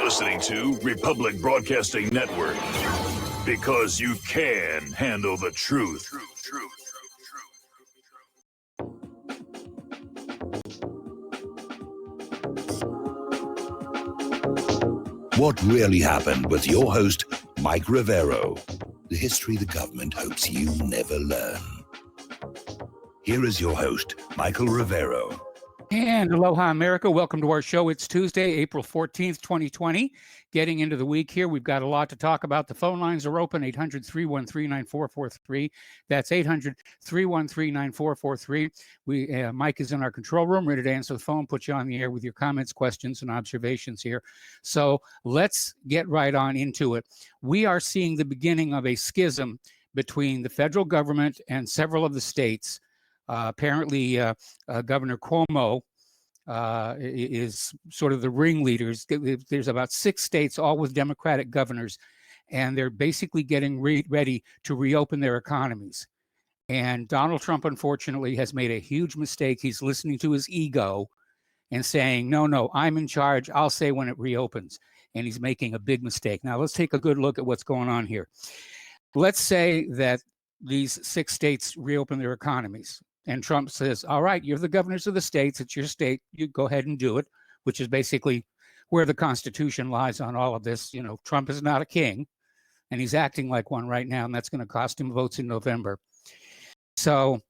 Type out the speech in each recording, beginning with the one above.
listening to Republic Broadcasting Network because you can handle the truth. What really happened with your host, Mike Rivero. The history the government hopes you never learn. Here is your host, Michael Rivero. And aloha, America. Welcome to our show. It's Tuesday, April 14th, 2020. Getting into the week here, we've got a lot to talk about. The phone lines are open, 800-313-9443. That's 800-313-9443. Mike is in our control room, ready to answer the phone, put you on the air with your comments, questions, and observations here. So let's get right on into it. We are seeing the beginning of a schism between the federal government and several of the states. Apparently, Governor Cuomo is sort of the ringleaders. There's about 6 states, all with Democratic governors, and they're basically getting ready to reopen their economies. And Donald Trump, unfortunately, has made a huge mistake. He's listening to his ego and saying, no, I'm in charge. I'll say when it reopens. And he's making a big mistake. Now, let's take a good look at what's going on here. Let's say that these 6 states reopen their economies. And Trump says, all right, you're the governors of the states. It's your state. You go ahead and do it, which is basically where the Constitution lies on all of this. You know, Trump is not a king, and he's acting like one right now, and that's going to cost him votes in November. So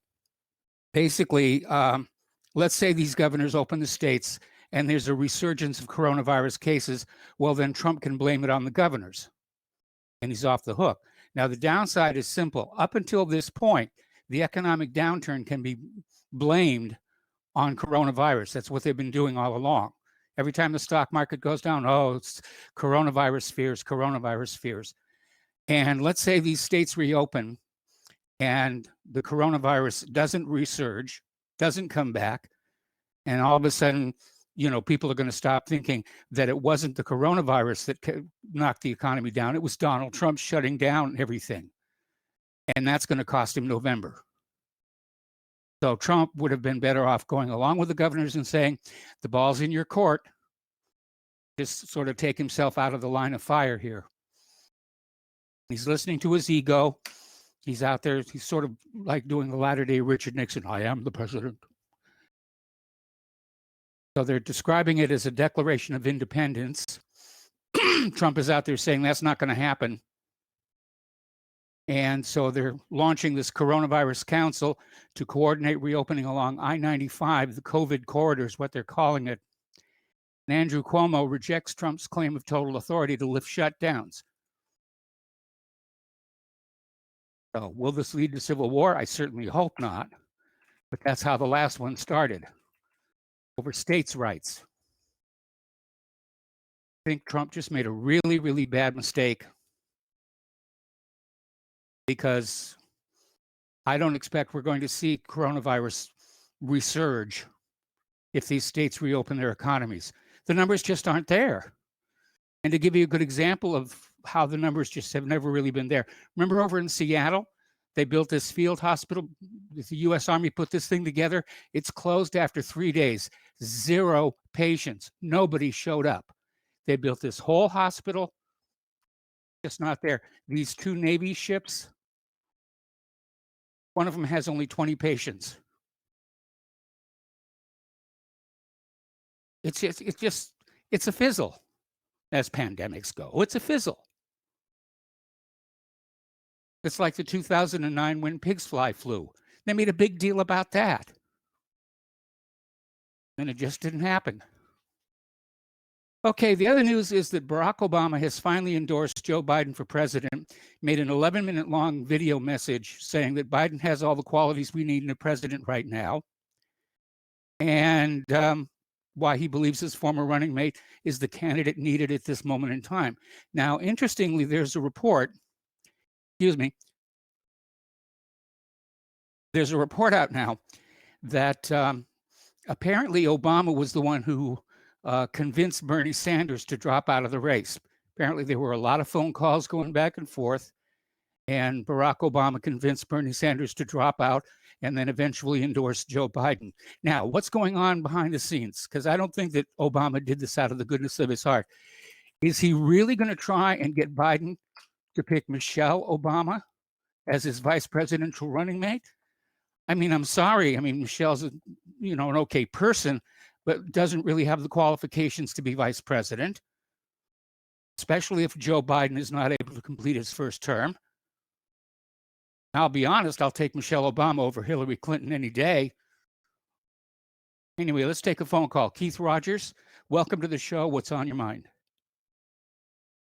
basically, let's say these governors open the states and there's a resurgence of coronavirus cases. Well, then Trump can blame it on the governors, and he's off the hook. Now, the downside is simple. Up until this point, the economic downturn can be blamed on coronavirus. That's what they've been doing all along. Every time the stock market goes down, it's coronavirus fears. And let's say these states reopen and the coronavirus doesn't resurge, doesn't come back, and all of a sudden, people are going to stop thinking that it wasn't the coronavirus that knocked the economy down. It was Donald Trump shutting down everything. And that's going to cost him November. So Trump would have been better off going along with the governors and saying, the ball's in your court. Just sort of take himself out of the line of fire here. He's listening to his ego. He's out there. He's sort of like doing the latter-day Richard Nixon. I am the president. So they're describing it as a declaration of independence. Trump is out there saying that's not going to happen. And so they're launching this coronavirus council to coordinate reopening along I-95, the COVID corridor is what they're calling it. And Andrew Cuomo rejects Trump's claim of total authority to lift shutdowns. So will this lead to civil war? I certainly hope not. But that's how the last one started, over states' rights. I think Trump just made a really, really bad mistake, because I don't expect we're going to see coronavirus resurge if these states reopen their economies. The numbers just aren't there. And to give you a good example of how the numbers just have never really been there, remember over in Seattle, they built this field hospital. The U.S. Army put this thing together. It's closed after 3 days. 0 patients. Nobody showed up. They built this whole hospital, just not there. These 2 Navy ships, one of them has only 20 patients. It's a fizzle, as pandemics go. It's a fizzle. It's like the 2009 when pigs flew. They made a big deal about that. And it just didn't happen. Okay, the other news is that Barack Obama has finally endorsed Joe Biden for president, made an 11-minute long video message saying that Biden has all the qualities we need in a president right now, and why he believes his former running mate is the candidate needed at this moment in time. Now, interestingly, there's a report, there's a report out now that apparently Obama was the one who convinced Bernie Sanders to drop out of the race. Apparently, there were a lot of phone calls going back and forth, and Barack Obama convinced Bernie Sanders to drop out and then eventually endorsed Joe Biden. Now, what's going on behind the scenes? Because I don't think that Obama did this out of the goodness of his heart. Is he really going to try and get Biden to pick Michelle Obama as his vice presidential running mate? I mean, I'm sorry. I mean, Michelle's an okay person, but doesn't really have the qualifications to be vice president, especially if Joe Biden is not able to complete his first term. I'll be honest, I'll take Michelle Obama over Hillary Clinton any day. Anyway, let's take a phone call. Keith Rogers, welcome to the show. What's on your mind?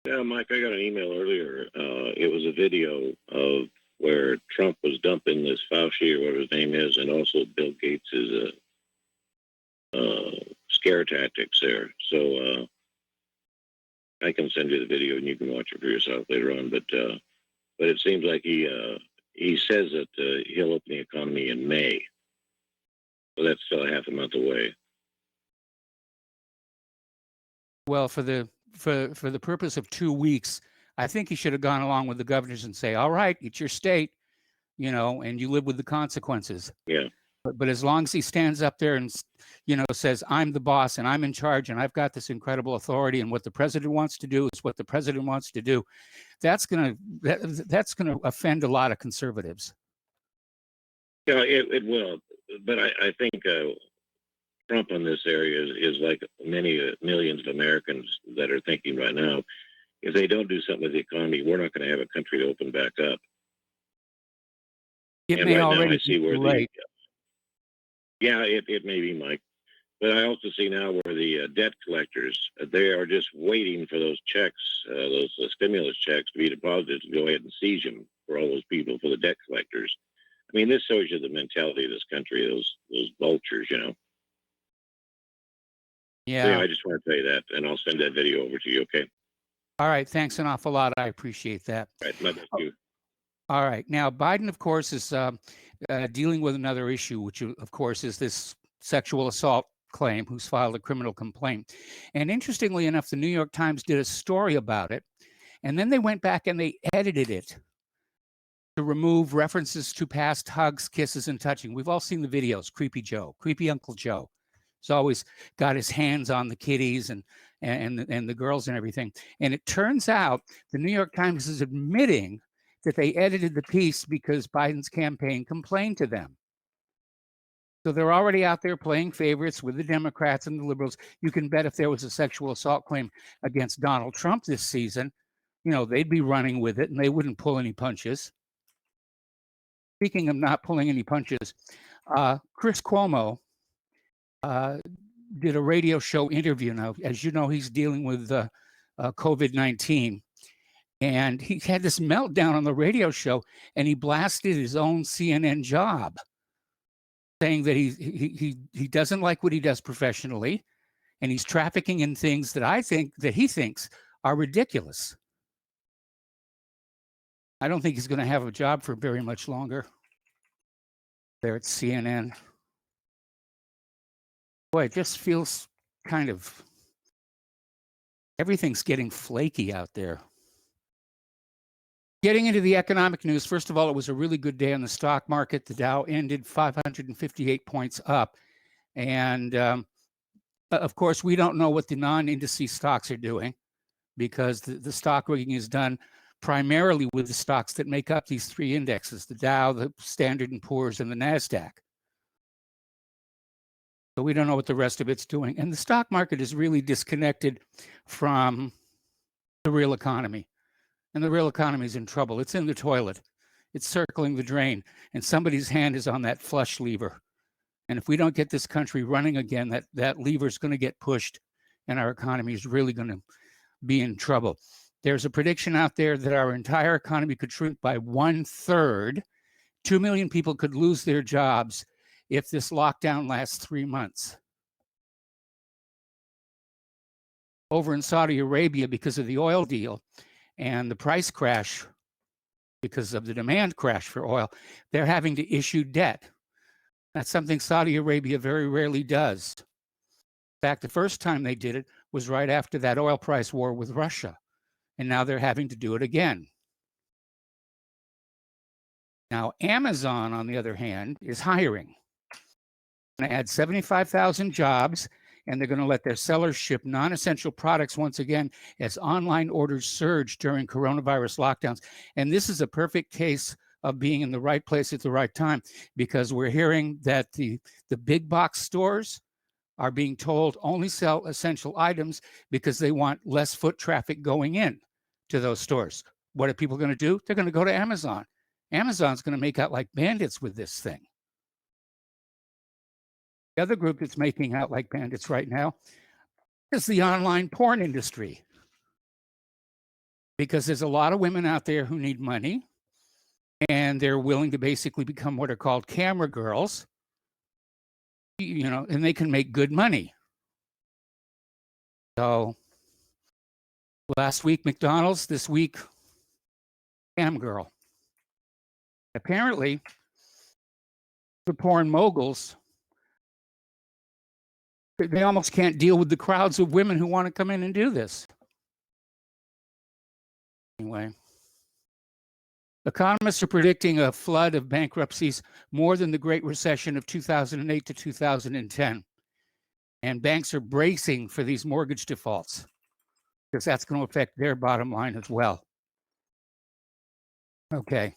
Yeah, Mike, I got an email earlier. It was a video of where Trump was dumping this Fauci or whatever his name is, and also Bill Gates' scare tactics there. So I can send you the video and you can watch it for yourself later on. But it seems like he says that he'll open the economy in May. So that's still a half a month away. Well, for the purpose of 2 weeks, I think he should have gone along with the governors and say, all right, it's your state, and you live with the consequences. Yeah. But as long as he stands up there and, says, I'm the boss and I'm in charge and I've got this incredible authority and what the president wants to do is what the president wants to do, that's going to offend a lot of conservatives. Yeah, it will. But I think Trump on this area is like many millions of Americans that are thinking right now, if they don't do something with the economy, we're not going to have a country to open back up. It and may right already now I see where right. it may be, Mike. But I also see now where the debt collectors, they are just waiting for those checks, those stimulus checks to be deposited to go ahead and seize them for all those people, for the debt collectors. I mean, this shows you the mentality of this country, those vultures, Yeah. So, I just want to tell you that, and I'll send that video over to you, okay? All right. Thanks an awful lot. I appreciate that. All right, my best to you. All right. Now, Biden, of course, is dealing with another issue, which, of course, is this sexual assault claim, who's filed a criminal complaint. And interestingly enough, the New York Times did a story about it, and then they went back and they edited it to remove references to past hugs, kisses, and touching. We've all seen the videos, Creepy Joe, Creepy Uncle Joe. He's always got his hands on the kiddies and the girls and everything. And it turns out the New York Times is admitting that they edited the piece because Biden's campaign complained to them. So they're already out there playing favorites with the Democrats and the liberals. You can bet if there was a sexual assault claim against Donald Trump this season, they'd be running with it and they wouldn't pull any punches. Speaking of not pulling any punches, Chris Cuomo did a radio show interview. Now, as you know, he's dealing with COVID-19. And he had this meltdown on the radio show, and he blasted his own CNN job, saying that he doesn't like what he does professionally, and he's trafficking in things that he thinks are ridiculous. I don't think he's going to have a job for very much longer there at CNN. Boy, it just feels kind of, everything's getting flaky out there. Getting into the economic news, first of all, it was a really good day on the stock market. The Dow ended 558 points up. And of course, we don't know what the non-indices stocks are doing because the stock rigging is done primarily with the stocks that make up these three indexes, the Dow, the Standard & Poor's, and the NASDAQ. So we don't know what the rest of it's doing. And the stock market is really disconnected from the real economy. And the real economy is in trouble. It's in the toilet. It's circling the drain. And somebody's hand is on that flush lever. And if we don't get this country running again, that lever is going to get pushed and our economy is really going to be in trouble. There's a prediction out there that our entire economy could shrink by 1/3. 2 million people could lose their jobs if this lockdown lasts 3 months. Over in Saudi Arabia, because of the oil deal and the price crash, because of the demand crash for oil, they're having to issue debt. That's something Saudi Arabia very rarely does. In fact, the first time they did it was right after that oil price war with Russia. And now they're having to do it again. Now, Amazon, on the other hand, is hiring. Going to add 75,000 jobs and they're going to let their sellers ship non-essential products once again as online orders surge during coronavirus lockdowns. And this is a perfect case of being in the right place at the right time, because we're hearing that the big box stores are being told only sell essential items because they want less foot traffic going in to those stores. What are people going to do? They're going to go to Amazon. Amazon's going to make out like bandits with this thing. The other group that's making out like bandits right now is the online porn industry, because there's a lot of women out there who need money, and they're willing to basically become what are called camera girls, you know, and they can make good money. So last week, McDonald's, this week, cam girl. Apparently, the porn moguls, they almost can't deal with the crowds of women who want to come in and do this. Anyway, economists are predicting a flood of bankruptcies more than the Great Recession of 2008 to 2010. And banks are bracing for these mortgage defaults because that's going to affect their bottom line as well. Okay.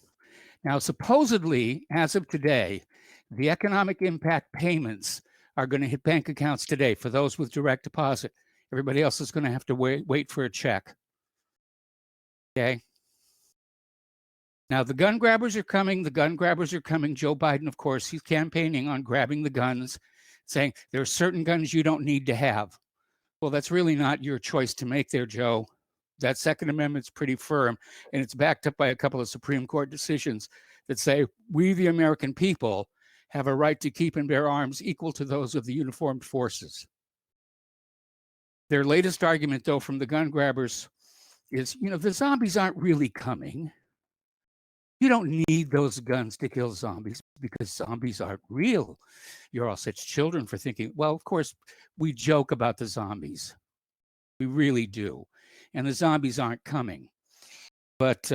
Now, supposedly, as of today, the economic impact payments are going to hit bank accounts today for those with direct deposit. Everybody else is going to have to wait for a check. Okay. Now, the gun grabbers are coming. The gun grabbers are coming. Joe Biden, of course, he's campaigning on grabbing the guns, saying there are certain guns you don't need to have. Well, that's really not your choice to make there, Joe. That Second Amendment's pretty firm, and it's backed up by a couple of Supreme Court decisions that say we, the American people, have a right to keep and bear arms equal to those of the uniformed forces. Their latest argument, though, from the gun grabbers is, you know, the zombies aren't really coming. You don't need those guns to kill zombies because zombies aren't real. You're all such children for thinking, well, of course, we joke about the zombies. We really do. And the zombies aren't coming. But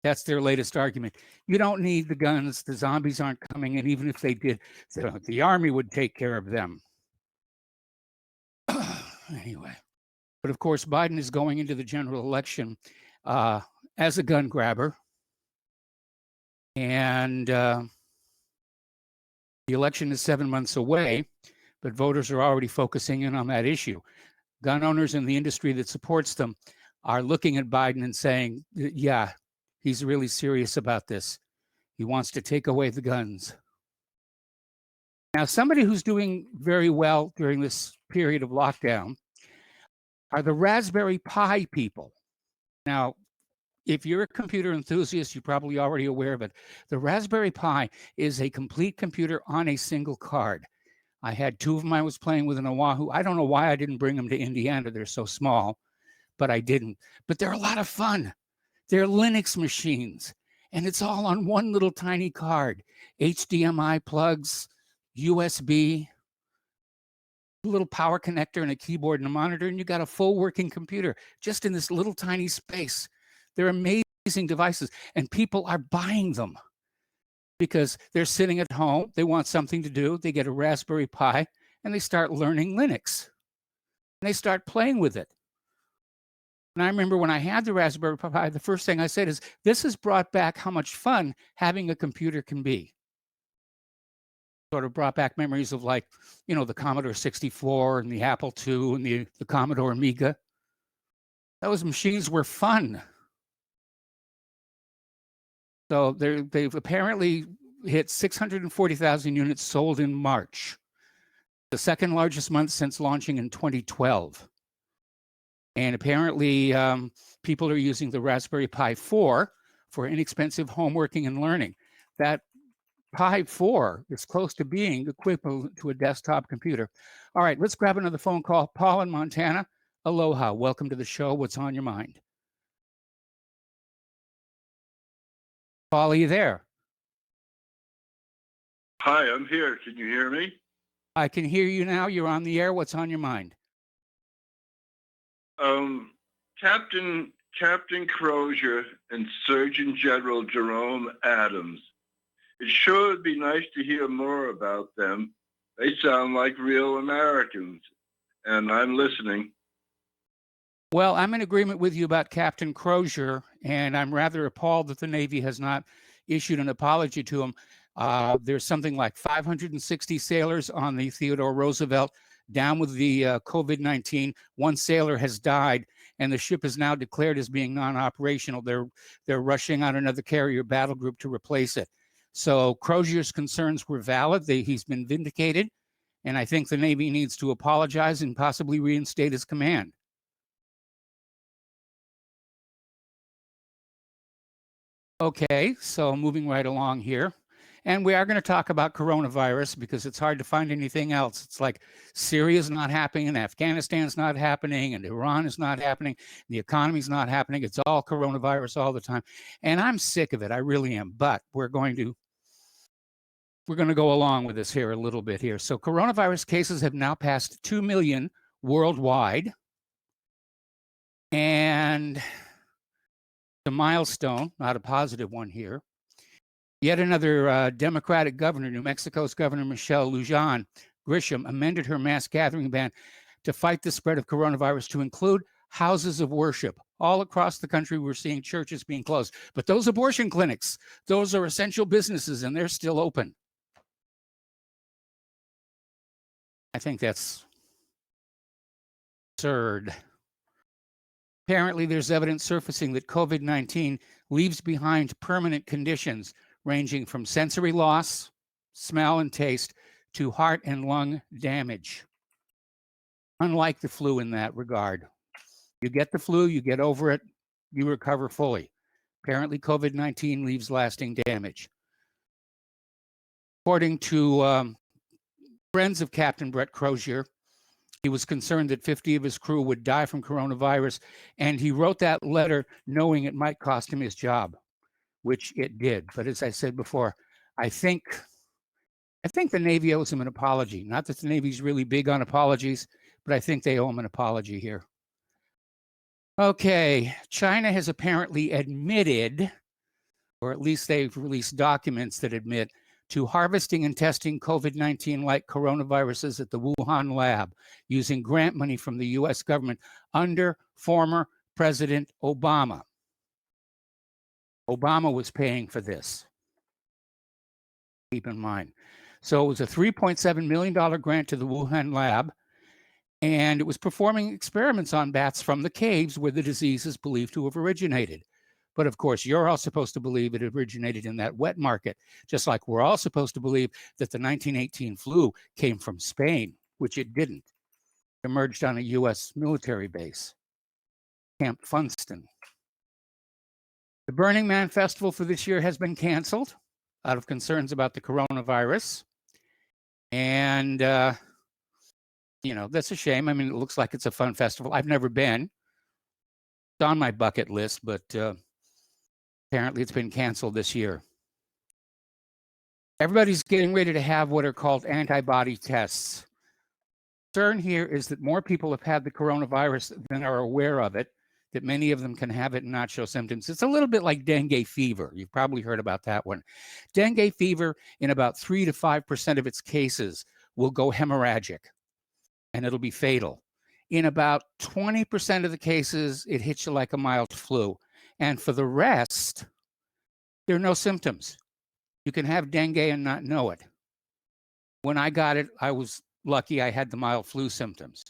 that's their latest argument. You don't need the guns. The zombies aren't coming. And even if they did, the army would take care of them. Anyway. But of course, Biden is going into the general election as a gun grabber. And the election is 7 months away, but voters are already focusing in on that issue. Gun owners and the industry that supports them are looking at Biden and saying, yeah, he's really serious about this. He wants to take away the guns. Now, somebody who's doing very well during this period of lockdown are the Raspberry Pi people. Now, if you're a computer enthusiast, you're probably already aware of it. The Raspberry Pi is a complete computer on a single card. I had two of them I was playing with in Oahu. I don't know why I didn't bring them to Indiana. They're so small, but I didn't. But they're a lot of fun. They're Linux machines, and it's all on one little tiny card. HDMI plugs, USB, a little power connector and a keyboard and a monitor, and you got a full working computer just in this little tiny space. They're amazing devices, and people are buying them because they're sitting at home. They want something to do. They get a Raspberry Pi, and they start learning Linux. And they start playing with it. And I remember when I had the Raspberry Pi, the first thing I said is, this has brought back how much fun having a computer can be. Sort of brought back memories of, like, you know, the Commodore 64 and the Apple II and the Commodore Amiga. Those machines were fun. So they've apparently hit 640,000 units sold in March, the second largest month since launching in 2012. And apparently people are using the Raspberry Pi 4 for inexpensive home working and learning. That Pi 4 is close to being equivalent to a desktop computer. All right, let's grab another phone call. Paul in Montana. Aloha. Welcome to the show. What's on your mind? Paul, are you there? Hi, I'm here. Can you hear me? I can hear you now. You're on the air. What's on your mind? Captain Crozier and Surgeon General Jerome Adams. It sure would be nice to hear more about them. They sound like real Americans, and I'm listening. Well, I'm in agreement with you about Captain Crozier, and I'm rather appalled that the Navy has not issued an apology to him. There's something like 560 sailors on the Theodore Roosevelt down with the COVID-19. One sailor has died, and the ship is now declared as being non-operational. They're rushing out another carrier battle group to replace it. So Crozier's concerns were valid. He's been vindicated, and I think the Navy needs to apologize and possibly reinstate his command. Okay, so moving right along here. And we are going to talk about coronavirus because it's hard to find anything else. It's like Syria's not happening, and Afghanistan's not happening, and Iran is not happening. The economy's not happening. It's all coronavirus all the time. And I'm sick of it. I really am. But we're going to go along with this here a little bit here. So coronavirus cases have now passed 2 million worldwide. And a milestone, not a positive one here. Yet another Democratic governor, New Mexico's Governor Michelle Lujan Grisham, amended her mass gathering ban to fight the spread of coronavirus to include houses of worship. All across the country, we're seeing churches being closed. But those abortion clinics, those are essential businesses, and they're still open. I think that's absurd. Apparently, there's evidence surfacing that COVID-19 leaves behind permanent conditions ranging from sensory loss, smell and taste, to heart and lung damage. Unlike the flu in that regard. You get the flu, you get over it, you recover fully. Apparently, COVID-19 leaves lasting damage. According to friends of Captain Brett Crozier, he was concerned that 50 of his crew would die from coronavirus, and he wrote that letter knowing it might cost him his job, which it did. But as I said before, I think the Navy owes him an apology. Not that the Navy's really big on apologies, but I think they owe him an apology here. Okay, China has apparently admitted, or at least they've released documents that admit, to harvesting and testing COVID-19-like coronaviruses at the Wuhan lab using grant money from the US government under former President Obama. Obama was paying for this. Keep in mind. So it was a $3.7 million grant to the Wuhan lab, and it was performing experiments on bats from the caves where the disease is believed to have originated. But of course, you're all supposed to believe it originated in that wet market, just like we're all supposed to believe that the 1918 flu came from Spain, which it didn't. It emerged on a US military base, Camp Funston. The Burning Man Festival for this year has been canceled out of concerns about the coronavirus. And, you know, that's a shame. I mean, it looks like it's a fun festival. I've never been. It's on my bucket list, but apparently it's been canceled this year. Everybody's getting ready to have what are called antibody tests. The concern here is that more people have had the coronavirus than are aware of it, that many of them can have it and not show symptoms. It's a little bit like dengue fever. You've probably heard about that one. Dengue fever, in about 3 to 5% of its cases, will go hemorrhagic, and it'll be fatal. In about 20% of the cases, it hits you like a mild flu. And for the rest, there are no symptoms. You can have dengue and not know it. When I got it, I was lucky I had the mild flu symptoms.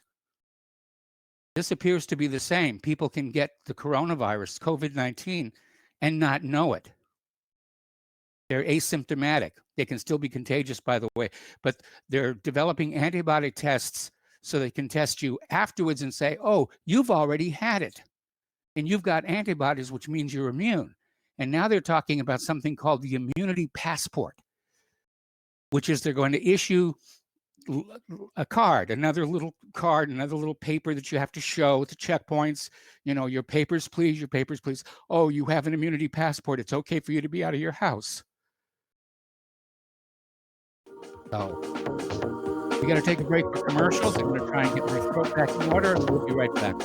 This appears to be the same. People can get the coronavirus, COVID-19, and not know it. They're asymptomatic. They can still be contagious, by the way, but they're developing antibody tests so they can test you afterwards and say, oh, you've already had it. And you've got antibodies, which means you're immune. And now they're talking about something called the immunity passport, which is they're going to issue a card, another little paper that you have to show at the checkpoints. You know, your papers, please, your papers, please. Oh, you have an immunity passport. It's okay for you to be out of your house. So we got to take a break for commercials. I'm going to try and get my throat back in order, and we'll be right back.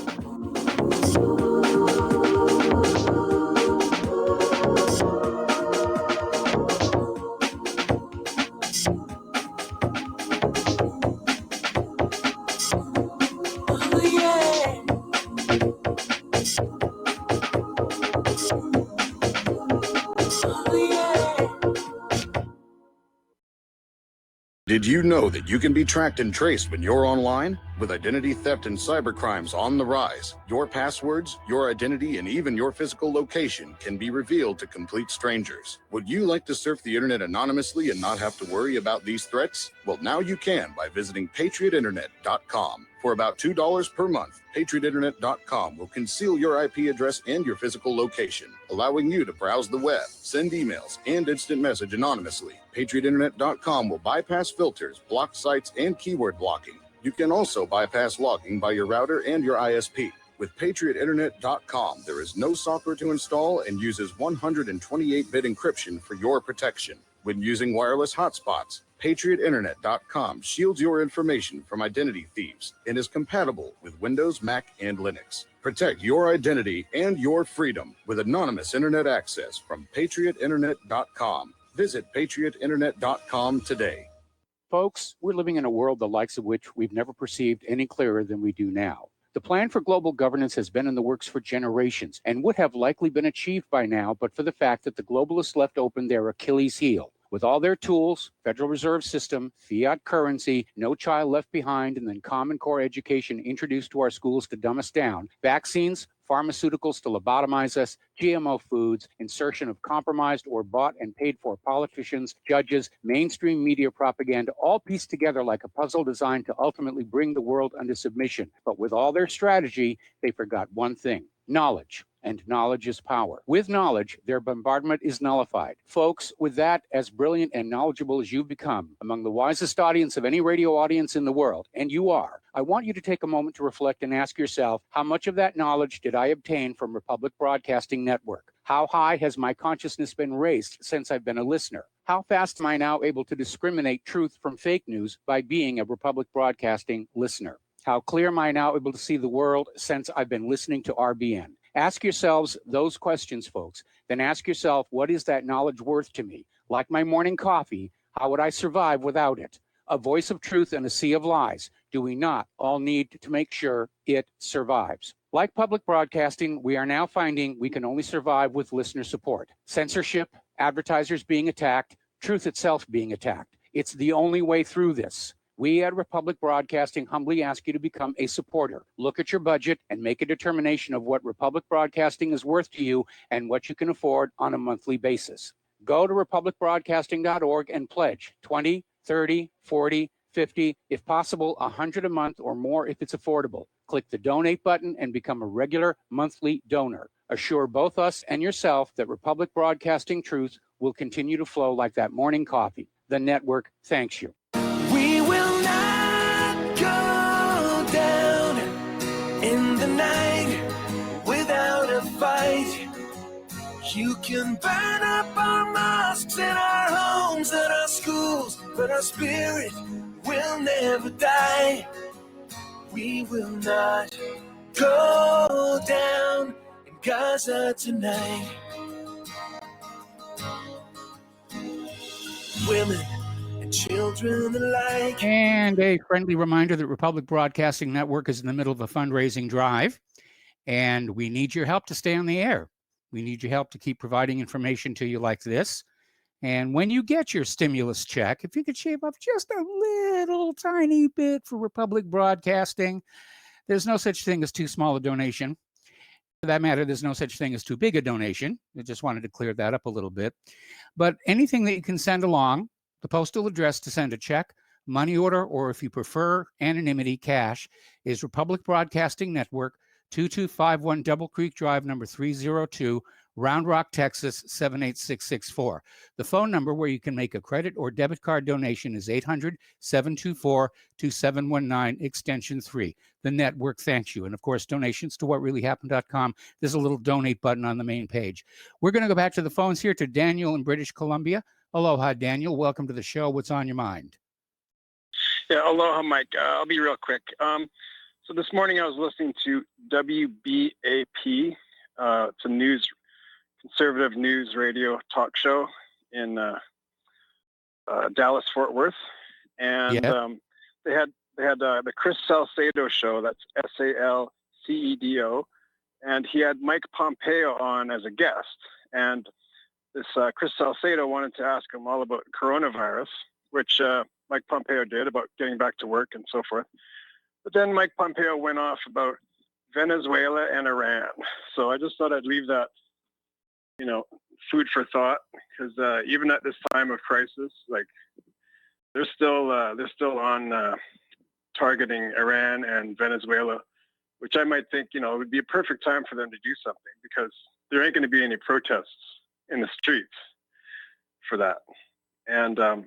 Did you know that you can be tracked and traced when you're online? With identity theft and cybercrimes on the rise, your passwords, your identity, and even your physical location can be revealed to complete strangers. Would you like to surf the internet anonymously and not have to worry about these threats? Well, now you can by visiting patriotinternet.com. For about $2 per month, patriotinternet.com will conceal your IP address and your physical location, allowing you to browse the web, send emails, and instant message anonymously. patriotinternet.com will bypass filters, block sites, and keyword blocking. You can also bypass logging by your router and your ISP. With patriotinternet.com, there is no software to install and uses 128-bit encryption for your protection. When using wireless hotspots, patriotinternet.com shields your information from identity thieves and is compatible with Windows, Mac, and Linux. Protect your identity and your freedom with anonymous internet access from patriotinternet.com. Visit patriotinternet.com today. Folks, we're living in a world the likes of which we've never perceived any clearer than we do now. The plan for global governance has been in the works for generations and would have likely been achieved by now, but for the fact that the globalists left open their Achilles heel. With all their tools, Federal Reserve System, fiat currency, no child left behind, and then Common Core education introduced to our schools to dumb us down, vaccines, pharmaceuticals to lobotomize us, GMO foods, insertion of compromised or bought and paid for politicians, judges, mainstream media propaganda, all pieced together like a puzzle designed to ultimately bring the world under submission. But with all their strategy, they forgot one thing: knowledge. And knowledge is power. With knowledge, their bombardment is nullified. Folks, with that, as brilliant and knowledgeable as you've become, among the wisest audience of any radio audience in the world, and you are, I want you to take a moment to reflect and ask yourself, how much of that knowledge did I obtain from Republic Broadcasting Network? How high has my consciousness been raised since I've been a listener? How fast am I now able to discriminate truth from fake news by being a Republic Broadcasting listener? How clear am I now able to see the world since I've been listening to RBN? Ask yourselves those questions, folks. Then ask yourself, what is that knowledge worth to me? Like my morning coffee, how would I survive without it? A voice of truth in a sea of lies. Do we not all need to make sure it survives? Like public broadcasting, we are now finding we can only survive with listener support. Censorship, advertisers being attacked, truth itself being attacked. It's the only way through this. We at Republic Broadcasting humbly ask you to become a supporter. Look at your budget and make a determination of what Republic Broadcasting is worth to you and what you can afford on a monthly basis. Go to republicbroadcasting.org and pledge 20, 30, 40, 50, if possible, 100 a month or more if it's affordable. Click the donate button and become a regular monthly donor. Assure both us and yourself that Republic Broadcasting truth will continue to flow like that morning coffee. The network thanks you. We will not go down in the night without a fight. You can burn up our mosques and our homes and our schools, but our spirit will never die. We will not go down in Gaza tonight. Women and children alike. And a friendly reminder that Republic Broadcasting Network is in the middle of a fundraising drive, and we need your help to stay on the air. We need your help to keep providing information to you like this. And when you get your stimulus check, if you could shave off just a little tiny bit for Republic Broadcasting, there's no such thing as too small a donation. For that matter, there's no such thing as too big a donation. I just wanted to clear that up a little bit. But anything that you can send along, the postal address to send a check, money order, or if you prefer anonymity, cash, is Republic Broadcasting Network, 2251 Double Creek Drive, number 302, Round Rock, Texas, 78664. The phone number where you can make a credit or debit card donation is 800-724-2719, extension 3. The network thanks you. And of course, donations to whatreallyhappened.com. There's a little donate button on the main page. We're going to go back to the phones here to Daniel in British Columbia. Aloha, Daniel. Welcome to the show. What's on your mind? Yeah, aloha, Mike. I'll be real quick. So this morning I was listening to WBAP. It's a conservative news radio talk show in Dallas, Fort Worth, and they had the Chris Salcedo show. That's SALCEDO, and he had Mike Pompeo on as a guest. And this Chris Salcedo wanted to ask him all about coronavirus, which Mike Pompeo did about getting back to work and so forth. But then Mike Pompeo went off about Venezuela and Iran. So I just thought I'd leave that, food for thought, because even at this time of crisis, like they're still on targeting Iran and Venezuela, which I might think, it would be a perfect time for them to do something, because there ain't going to be any protests in the streets for that. And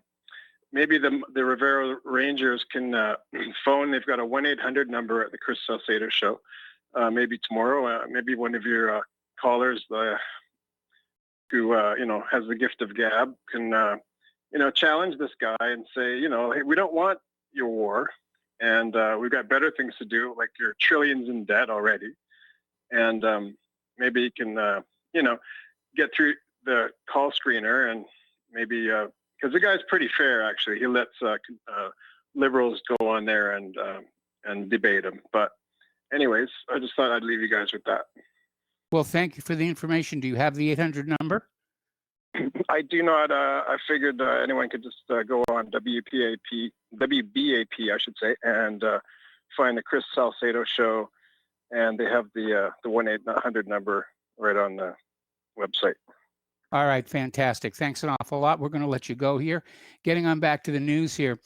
maybe the Rivero Rangers can phone. They've got a 1-800 number at the Chris Salcedo Show. Maybe tomorrow, maybe one of your callers who has the gift of gab can challenge this guy and say, hey, we don't want your war, and we've got better things to do, like you're trillions in debt already, and maybe you can get through the call screener, and maybe because the guy's pretty fair, actually. He lets liberals go on there and debate him. But anyways, I just thought I'd leave you guys with that. Well, thank you for the information. Do you have the 800 number? I do not. I figured anyone could just go on WBAP, I should say, and find the Chris Salcedo Show, and they have the 1-800 number right on the website. All right, fantastic. Thanks an awful lot. We're going to let you go here. Getting on back to the news here.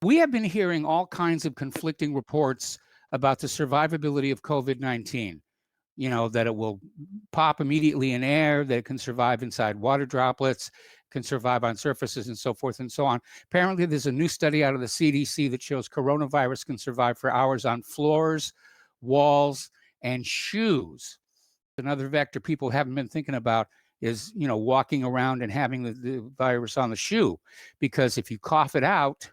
We have been hearing all kinds of conflicting reports about the survivability of COVID-19. That it will pop immediately in air, that it can survive inside water droplets, can survive on surfaces, and so forth and so on. Apparently, there's a new study out of the CDC that shows coronavirus can survive for hours on floors, walls, and shoes. Another vector people haven't been thinking about is, walking around and having the virus on the shoe, because if you cough it out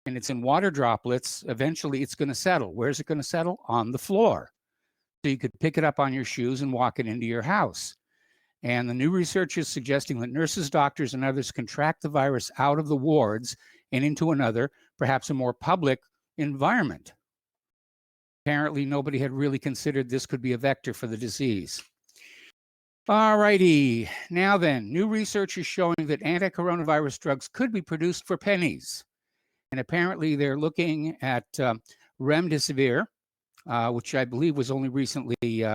and it's in water droplets, eventually it's going to settle. Where's it going to settle? On the floor. So you could pick it up on your shoes and walk it into your house. And the new research is suggesting that nurses, doctors, and others can track the virus out of the wards and into another, perhaps a more public environment. Apparently, nobody had really considered this could be a vector for the disease. All righty. Now then, new research is showing that anti-coronavirus drugs could be produced for pennies. And apparently, they're looking at remdesivir, which I believe was only recently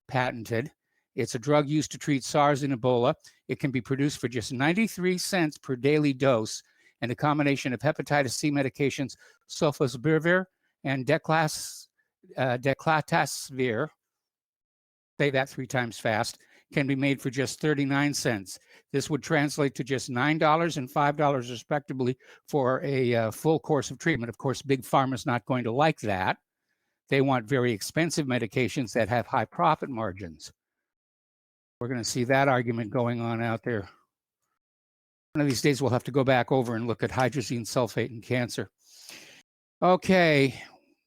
patented. It's a drug used to treat SARS and Ebola. It can be produced for just 93 cents per daily dose, and a combination of hepatitis C medications, sofosbuvir and declatasvir, say that 3 times fast, can be made for just 39 cents. This would translate to just $9 and $5 respectively for a full course of treatment. Of course, Big Pharma's not going to like that. They want very expensive medications that have high profit margins. We're going to see that argument going on out there. One of these days, we'll have to go back over and look at hydrazine sulfate and cancer. Okay,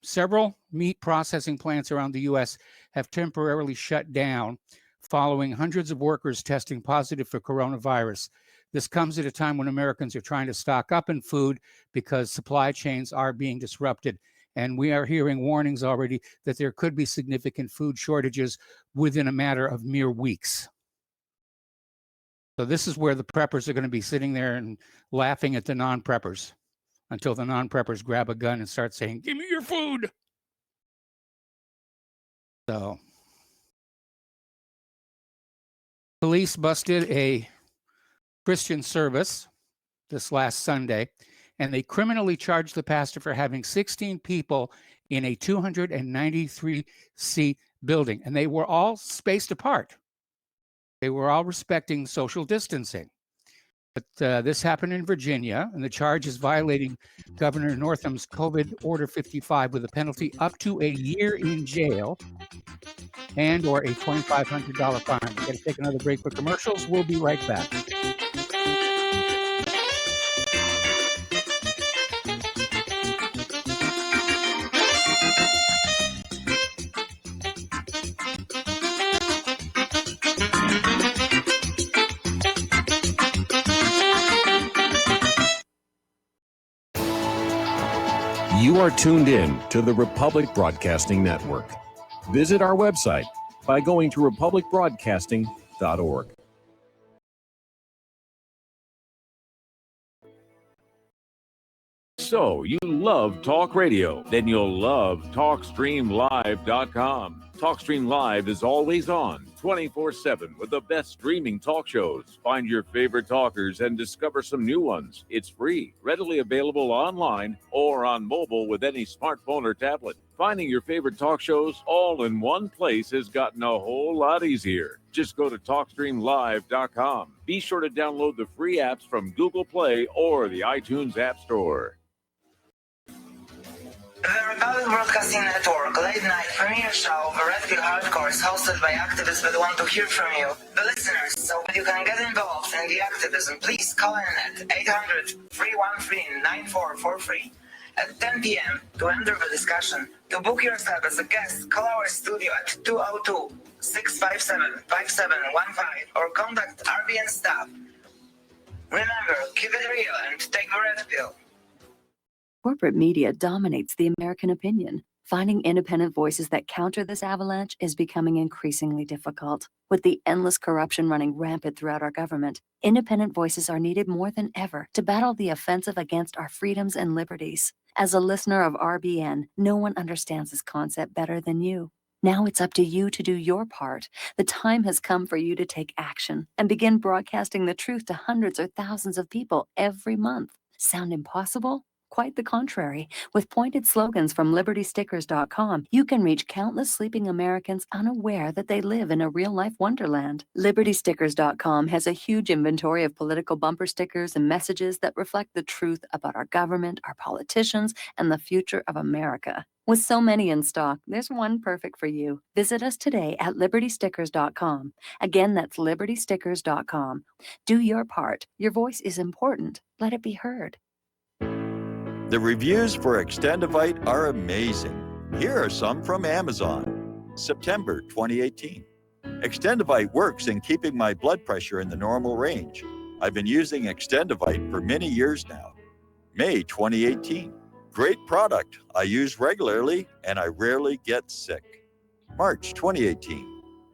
several meat processing plants around the U.S. have temporarily shut down following hundreds of workers testing positive for coronavirus. This comes at a time when Americans are trying to stock up in food because supply chains are being disrupted. And we are hearing warnings already that there could be significant food shortages within a matter of mere weeks. So this is where the preppers are going to be sitting there and laughing at the non-preppers until the non-preppers grab a gun and start saying, "Give me your food." So police busted a Christian service this last Sunday, and they criminally charged the pastor for having 16 people in a 293-seat building, and they were all spaced apart. They were all respecting social distancing. But this happened in Virginia, and the charge is violating Governor Northam's COVID Order 55 with a penalty up to a year in jail and or a $2,500 fine. We're going to take another break for commercials. We'll be right back. You are tuned in to the Republic Broadcasting Network. Visit our website by going to republicbroadcasting.org. So you love talk radio? Then you'll love TalkStreamLive.com. TalkStream Live is always on, 24/7, with the best streaming talk shows. Find your favorite talkers and discover some new ones. It's free, readily available online or on mobile with any smartphone or tablet. Finding your favorite talk shows all in one place has gotten a whole lot easier. Just go to TalkStreamLive.com. Be sure to download the free apps from Google Play or the iTunes App Store. The Republic Broadcasting Network late night premiere show, The Red Pill Hardcore, is hosted by activists that want to hear from you, the listeners. So that you can get involved in the activism, please call in at 800-313-9443 at 10 p.m. to enter the discussion. To book yourself as a guest, call our studio at 202-657-5715 or contact RBN staff. Remember, keep it real and take the red pill. Corporate media dominates the American opinion. Finding independent voices that counter this avalanche is becoming increasingly difficult. With the endless corruption running rampant throughout our government, independent voices are needed more than ever to battle the offensive against our freedoms and liberties. As a listener of RBN, no one understands this concept better than you. Now it's up to you to do your part. The time has come for you to take action and begin broadcasting the truth to hundreds or thousands of people every month. Sound impossible? Quite the contrary. With pointed slogans from LibertyStickers.com, you can reach countless sleeping Americans unaware that they live in a real-life wonderland. LibertyStickers.com has a huge inventory of political bumper stickers and messages that reflect the truth about our government, our politicians, and the future of America. With so many in stock, there's one perfect for you. Visit us today at LibertyStickers.com. Again, that's LibertyStickers.com. Do your part. Your voice is important. Let it be heard. The reviews for Extendivite are amazing. Here are some from Amazon. September 2018. Extendivite works in keeping my blood pressure in the normal range. I've been using Extendivite for many years now. May 2018. Great product. I use regularly and I rarely get sick. March 2018.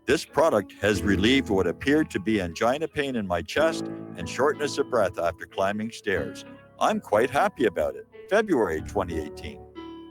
This product has relieved what appeared to be angina pain in my chest and shortness of breath after climbing stairs. I'm quite happy about it. February 2018.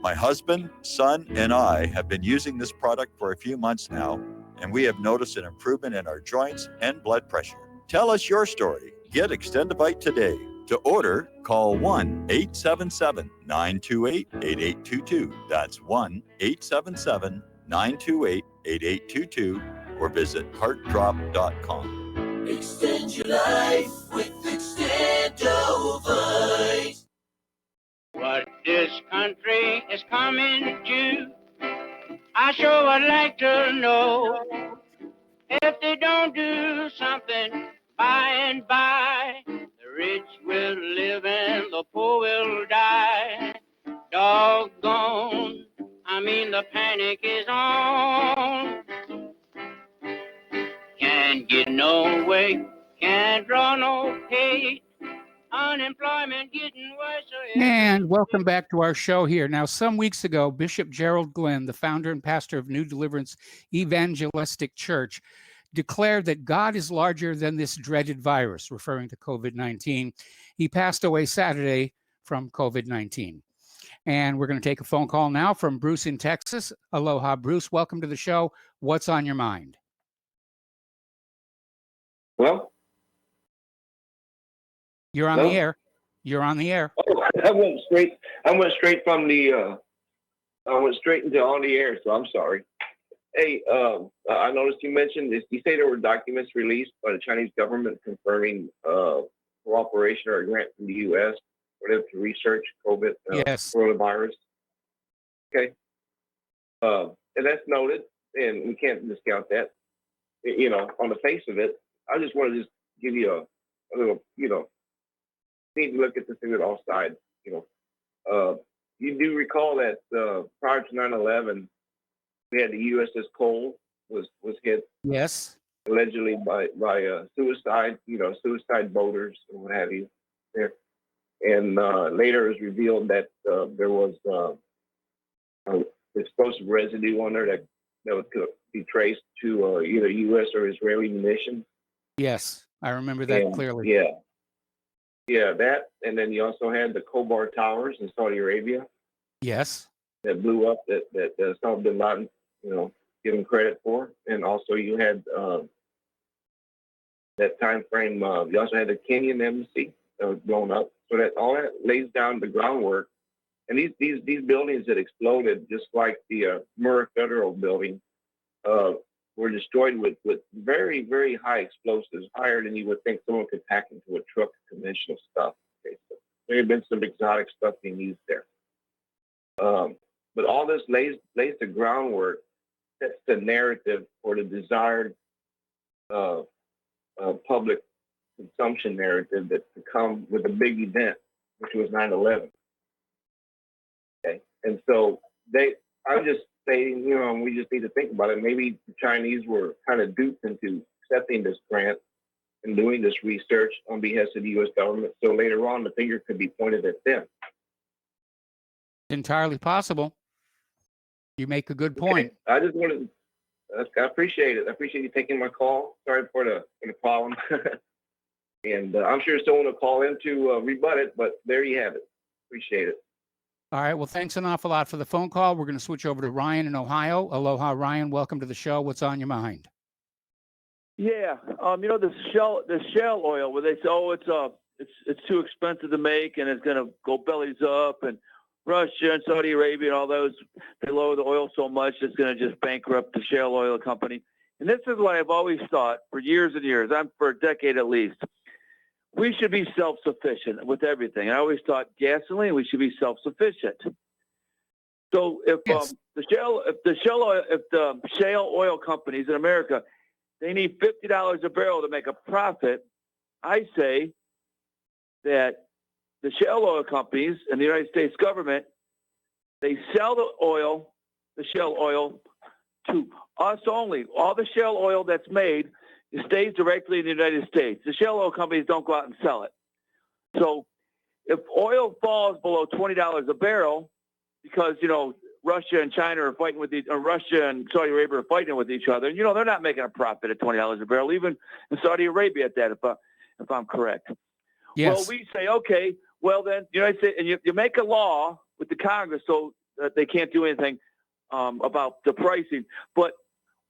My husband, son, and I have been using this product for a few months now, and we have noticed an improvement in our joints and blood pressure. Tell us your story. Get Extendivite today. To order, call 1-877-928-8822. That's 1-877-928-8822 or visit heartdrop.com. Extend your life with Extendovite. What this country is coming to, I sure would like to know. If they don't do something by and by, the rich will live and the poor will die. Doggone, the panic is on. Can't get no way, can't draw no pay. Unemployment getting worse. And welcome back to our show here. Now, some weeks ago, Bishop Gerald Glenn, the founder and pastor of New Deliverance Evangelistic Church, declared that God is larger than this dreaded virus, referring to COVID-19. He passed away Saturday from COVID-19. And we're going to take a phone call now from Bruce in Texas. Aloha, Bruce. Welcome to the show. What's on your mind? Well, you're on the air. You're on the air. Oh, I went straight from the. I went straight into on the air, so I'm sorry. Hey, I noticed you mentioned this. You say there were documents released by the Chinese government confirming cooperation or a grant from the U.S. for them to research COVID coronavirus. Okay, and that's noted, and we can't discount that. You know, on the face of it, I just want to just give you a little, need to look at this thing at all sides. You do recall that prior to 9/11, we had the USS Cole was hit. Yes. Allegedly by suicide, suicide boaters and what have you there. And later it was revealed that there was explosive residue on there that could be traced to either U.S. or Israeli munitions. Yes, I remember that clearly. Yeah. Yeah, that, and then you also had the Khobar Towers in Saudi Arabia Yes. that blew up that Osama bin Laden, given credit for, and also you had that time frame. You also had the Kenyan embassy that was blown up. So that all that lays down the groundwork. And these buildings that exploded, just like the Murrah Federal Building, were destroyed with very, very high explosives, higher than you would think someone could pack into a truck, conventional stuff. Okay, so there have been some exotic stuff being used there. But all this lays the groundwork, sets the narrative for the desired public consumption narrative that's to come with a big event, which was 9/11. Okay, and so I'm just saying, we just need to think about it. Maybe the Chinese were kind of duped into accepting this grant and doing this research on behest of the U.S. government. So later on, the finger could be pointed at them. Entirely possible. You make a good point. Okay. I just wanted. I appreciate it. I appreciate you taking my call. Sorry for the problem. And I'm sure someone will call in to rebut it, but there you have it. Appreciate it. All right. Well, thanks an awful lot for the phone call. We're going to switch over to Ryan in Ohio. Aloha, Ryan. Welcome to the show. What's on your mind? Yeah, the shale oil where they say, oh, it's too expensive to make and it's going to go bellies up, and Russia and Saudi Arabia and all those, they lower the oil so much it's going to just bankrupt the shale oil company. And this is what I've always thought for years and years. For a decade at least. We should be self-sufficient with everything. I always thought gasoline, we should be self-sufficient. So if the shale oil companies in America, they need $50 a barrel to make a profit, I say that the shale oil companies and the United States government, they sell the shale oil to us only. All the shale oil that's made, it stays directly in the United States. The shale oil companies don't go out and sell it. So if oil falls below $20 a barrel, because, Russia and China are fighting Russia and Saudi Arabia are fighting with each other, and, they're not making a profit at $20 a barrel, even in Saudi Arabia at that, if I'm correct. Yes. Well, we say, okay, well then, and you make a law with the Congress so that they can't do anything about the pricing. But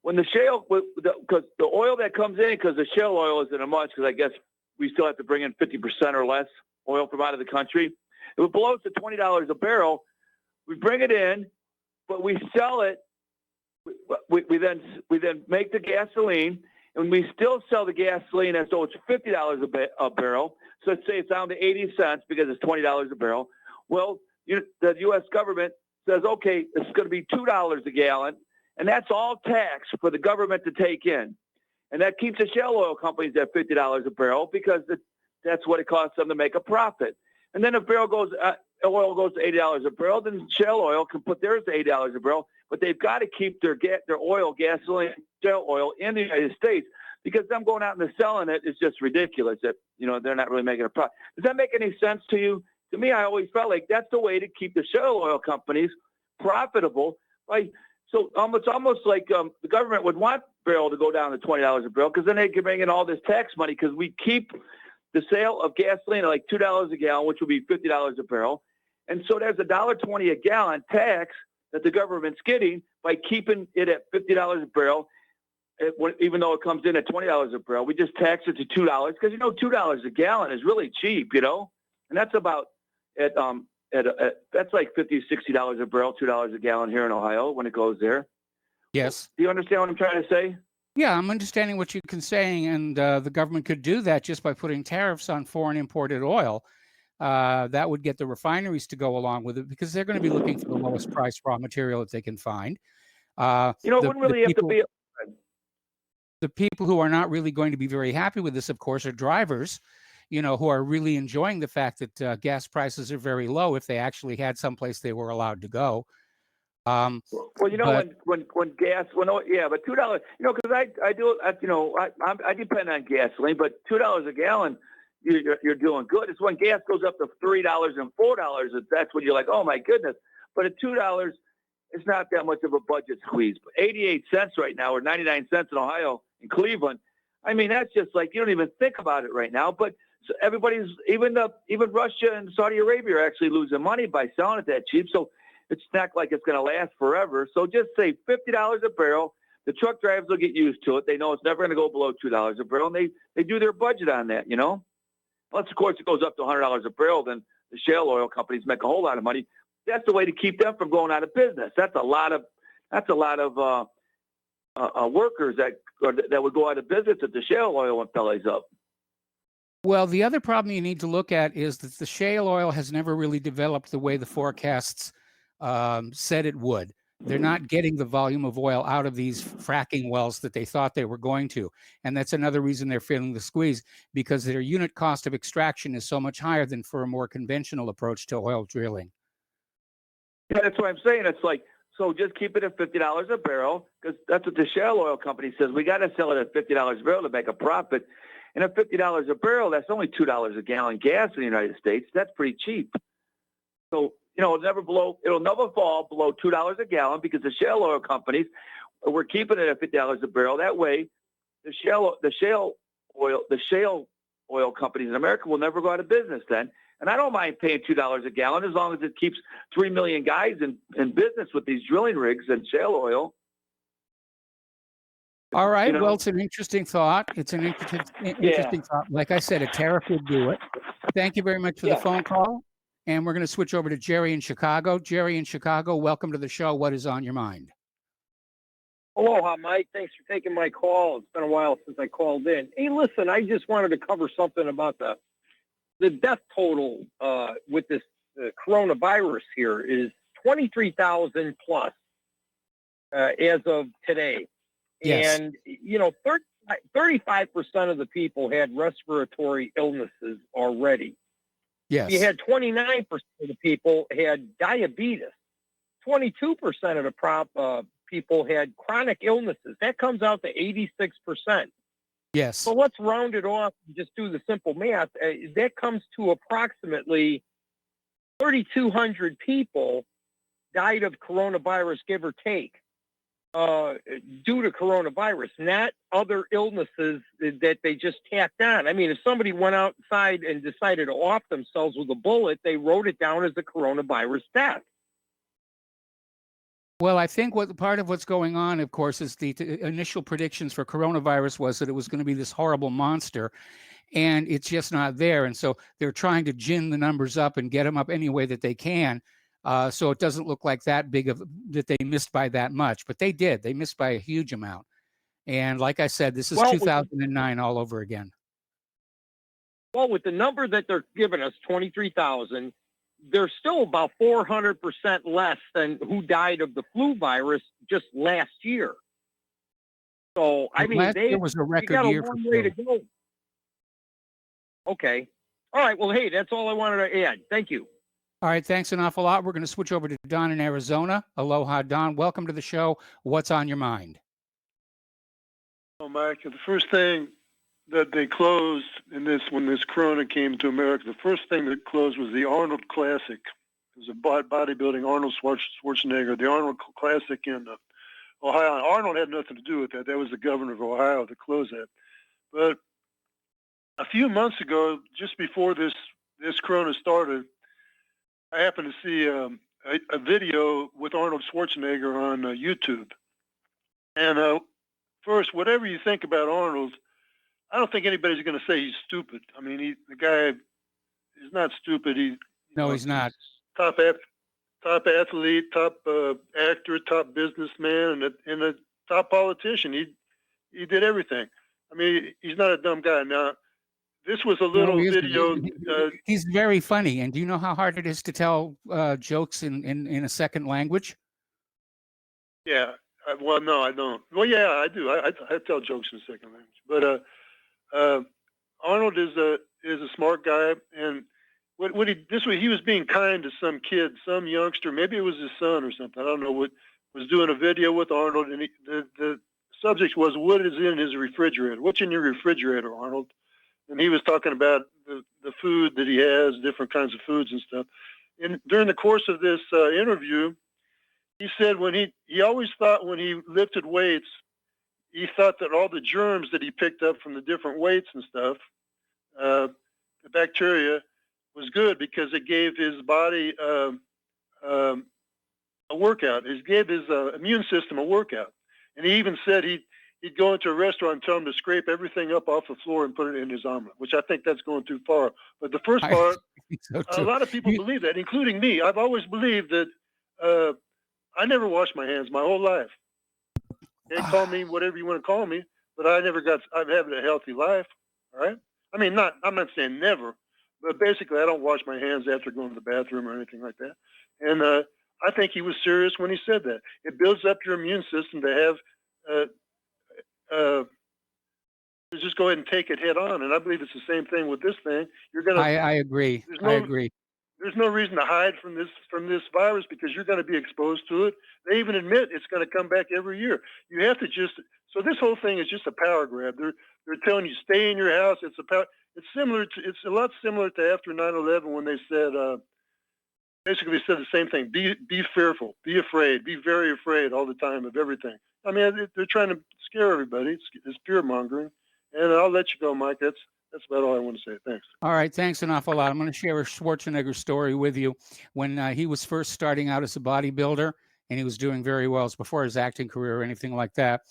when the shale, because the oil that comes in, because the shale oil isn't a much, because I guess we still have to bring in 50% or less oil from out of the country. If it blows to $20 a barrel, we bring it in, but we sell it. We then make the gasoline, and we still sell the gasoline as though it's $50 a barrel. So let's say it's down to 80 cents because it's $20 a barrel. Well, the U.S. government says, okay, it's going to be $2 a gallon, and that's all tax for the government to take in. And that keeps the shale oil companies at $50 a barrel because that's what it costs them to make a profit. And then if oil goes to $80 a barrel, then shale oil can put theirs to $80 a barrel, but they've got to keep their oil, gasoline, shale oil in the United States, because them going out and selling it is just ridiculous. That they're not really making a profit. Does that make any sense to you? To me, I always felt like that's the way to keep the shale oil companies profitable. So it's almost like the government would want barrel to go down to $20 a barrel, because then they can bring in all this tax money, because we keep the sale of gasoline at like $2 a gallon, which would be $50 a barrel. And so there's $1.20 a gallon tax that the government's getting by keeping it at $50 a barrel, even though it comes in at $20 a barrel. We just tax it to $2 because, $2 a gallon is really cheap, and that's about that's like $50, $60 a barrel, $2 a gallon here in Ohio when it goes there. Yes. Do you understand what I'm trying to say? Yeah, I'm understanding what you're saying, and the government could do that just by putting tariffs on foreign imported oil. That would get the refineries to go along with it, because they're going to be looking for the lowest price raw material that they can find. It wouldn't really have to be. The people who are not really going to be very happy with this, of course, are drivers, who are really enjoying the fact that gas prices are very low if they actually had someplace they were allowed to go. Well, when gas, but $2, because I depend on gasoline, but $2 a gallon, you're doing good. It's when gas goes up to $3 and $4 that's when you're like, oh my goodness. But at $2, it's not that much of a budget squeeze. But 88 cents right now, or 99 cents in Ohio, in Cleveland. I mean, that's just like, you don't even think about it right now. But everybody's even Russia and Saudi Arabia are actually losing money by selling it that cheap. So it's not like it's going to last forever. So just say $50 a barrel. The truck drivers will get used to it. They know it's never going to go below $2 a barrel, and they do their budget on that, Unless, of course, it goes up to $100 a barrel, then the shale oil companies make a whole lot of money. That's the way to keep them from going out of business. That's a lot of workers that would go out of business if the shale oil went bellies up. Well, the other problem you need to look at is that the shale oil has never really developed the way the forecasts said it would. They're not getting the volume of oil out of these fracking wells that they thought they were going to. And that's another reason they're feeling the squeeze, because their unit cost of extraction is so much higher than for a more conventional approach to oil drilling. Yeah, that's what I'm saying. It's like, so just keep it at $50 a barrel, because that's what the shale oil company says. We got to sell it at $50 a barrel to make a profit. And at $50 a barrel, that's only $2 a gallon gas in the United States. That's pretty cheap. So, it'll never fall below $2 a gallon, because the shale oil companies, we're keeping it at $50 a barrel. That way, the shale oil companies in America will never go out of business then. And I don't mind paying $2 a gallon as long as it keeps 3 million guys in business with these drilling rigs and shale oil. All right. Well, it's an interesting thought. It's an interesting thought. Like I said, a tariff would do it. Thank you very much for the phone call. And we're going to switch over to Jerry in Chicago. Jerry in Chicago, welcome to the show. What is on your mind? Aloha, Mike. Thanks for taking my call. It's been a while since I called in. Hey, listen, I just wanted to cover something about the death total with this coronavirus here is 23,000 plus as of today. Yes. And, 35% of the people had respiratory illnesses already. Yes. You had 29% of the people had diabetes. 22% of the people had chronic illnesses. That comes out to 86%. Yes. So let's round it off and just do the simple math. That comes to approximately 3,200 people died of coronavirus, give or take, due to coronavirus, not other illnesses that they just tacked on. I mean, if somebody went outside and decided to off themselves with a bullet, they wrote it down as a coronavirus death. Well, I think part of what's going on, of course, is the initial predictions for coronavirus was that it was going to be this horrible monster, and it's just not there. And so they're trying to gin the numbers up and get them up any way that they can. So it doesn't look like that they missed by that much, but they did. They missed by a huge amount. And like I said, this is 2009 all over again. Well, with the number that they're giving us, 23,000, they're still about 400% less than who died of the flu virus just last year. So, I mean, it was a record year for flu. Way to go. Okay. All right. Well, hey, that's all I wanted to add. Thank you. All right, thanks an awful lot. We're going to switch over to Don in Arizona. Aloha, Don. Welcome to the show. What's on your mind? Oh, Mike, the first thing that they closed when this corona came to America, the first thing that closed was the Arnold Classic. It was a bodybuilding, Arnold Schwarzenegger, the Arnold Classic in Ohio. Arnold had nothing to do with that. That was the governor of Ohio that closed that. But a few months ago, just before this corona started, I happened to see a video with Arnold Schwarzenegger on YouTube. And first, whatever you think about Arnold, I don't think anybody's going to say he's stupid. I mean, the guy is not stupid. He's not. Top athlete, top actor, top businessman, and a top politician. He did everything. I mean, he's not a dumb guy. Now, this was a little video. He's very funny. And do you know how hard it is to tell jokes in a second language? Yeah. Well, no, I don't. Well, yeah, I do. I tell jokes in a second language. But Arnold is a smart guy, and he was being kind to some kid, some youngster. Maybe it was his son or something. I don't know. Was doing a video with Arnold, and the subject was, what is in his refrigerator? What's in your refrigerator, Arnold? And he was talking about the food that he has, different kinds of foods and stuff. And during the course of this interview, he said he always thought when he lifted weights, he thought that all the germs that he picked up from the different weights and stuff, the bacteria was good because it gave his body a workout. It gave his immune system a workout. And he even said he'd go into a restaurant and tell him to scrape everything up off the floor and put it in his omelet, which I think that's going too far. But the first part, a lot of people believe that, including me. I've always believed that I never washed my hands my whole life. They call me whatever you want to call me, but I've had a healthy life. All right. I mean, I'm not saying never, but basically I don't wash my hands after going to the bathroom or anything like that. And I think he was serious when he said that. It builds up your immune system to have, just go ahead and take it head on. And I believe it's the same thing with this thing. You're going to, I agree. I agree. There's no reason to hide from this virus because you're going to be exposed to it. They even admit it's going to come back every year. You have to so this whole thing is just a power grab. They're telling you stay in your house. It's a lot similar to after 9/11 when they said, basically said the same thing. Be fearful, be afraid, be very afraid all the time of everything. I mean, they're trying to scare everybody. It's fear mongering. And I'll let you go, Mike. That's about all I want to say. Thanks. All right. Thanks an awful lot. I'm going to share a Schwarzenegger story with you. When he was first starting out as a bodybuilder, and he was doing very well, it was before his acting career or anything like that.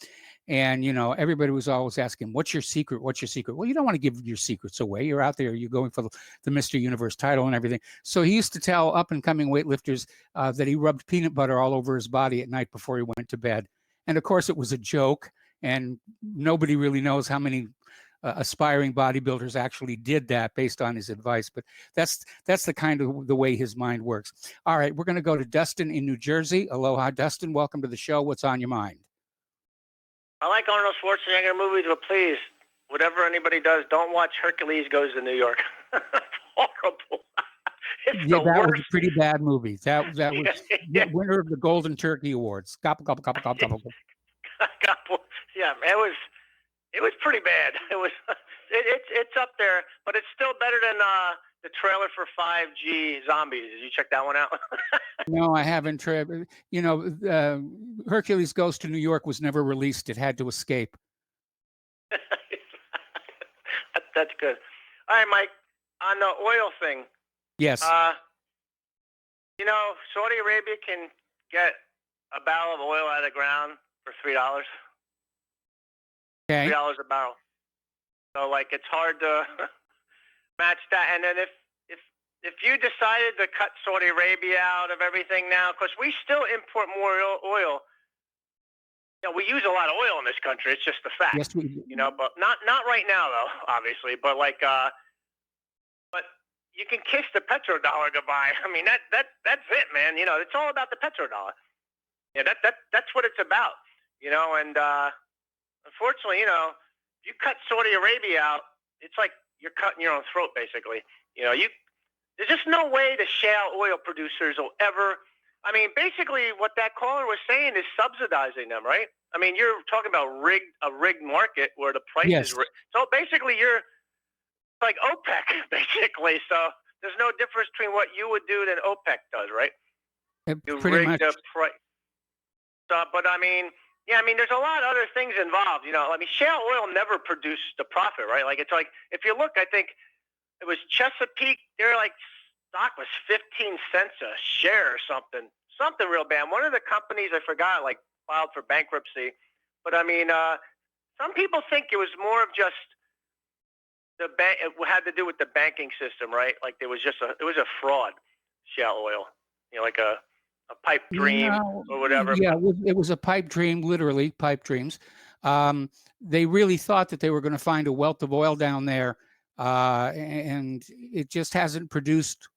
And, everybody was always asking, what's your secret? What's your secret? Well, you don't want to give your secrets away. You're out there. You're going for the Mr. Universe title and everything. So he used to tell up-and-coming weightlifters that he rubbed peanut butter all over his body at night before he went to bed. And, of course, it was a joke. And nobody really knows how many aspiring bodybuilders actually did that based on his advice. But that's the kind of the way his mind works. All right, we're going to go to Dustin in New Jersey. Aloha, Dustin. Welcome to the show. What's on your mind? I like Arnold Schwarzenegger movies, but please, whatever anybody does, don't watch Hercules Goes to New York. Horrible. That was a pretty bad movie. That was the winner of the Golden Turkey Awards. Gobble, gobble, gobble, gobble, gobble. Yeah, it was pretty bad. It's up there, but it's still better than the trailer for 5G Zombies. Did you check that one out? No, I haven't. Hercules Goes to New York was never released. It had to escape. That's good. All right, Mike, on the oil thing. Yes. Saudi Arabia can get a barrel of oil out of the ground for $3. Okay. $3 a barrel. So, it's hard to match that. And then if you decided to cut Saudi Arabia out of everything now, because we still import more oil. We use a lot of oil in this country. It's just a fact. Yes, we do. But not right now, though, obviously. But but you can kiss the petrodollar goodbye. I mean, that's it, man. It's all about the petrodollar. Yeah, that's what it's about. And unfortunately, if you cut Saudi Arabia out, it's like you're cutting your own throat, basically. There's just no way the shale oil producers will ever. I mean, basically, what that caller was saying is subsidizing them, right? I mean, you're talking about a rigged market where the price is rigged. So basically, you're like OPEC, basically. So there's no difference between what you would do than OPEC does, right? You pretty rig much. the price. But I mean, there's a lot of other things involved. Shale oil never produced the profit, right? It's like if you look, I think it was Chesapeake. Their stock was 15 cents a share or something real bad. One of the companies I forgot filed for bankruptcy. But I mean, some people think it was more of just the bank. It had to do with the banking system, right? It was a fraud, shale oil. Like a pipe dream or whatever. Yeah, it was a pipe dream, literally pipe dreams. They really thought that they were going to find a wealth of oil down there, and it just hasn't produced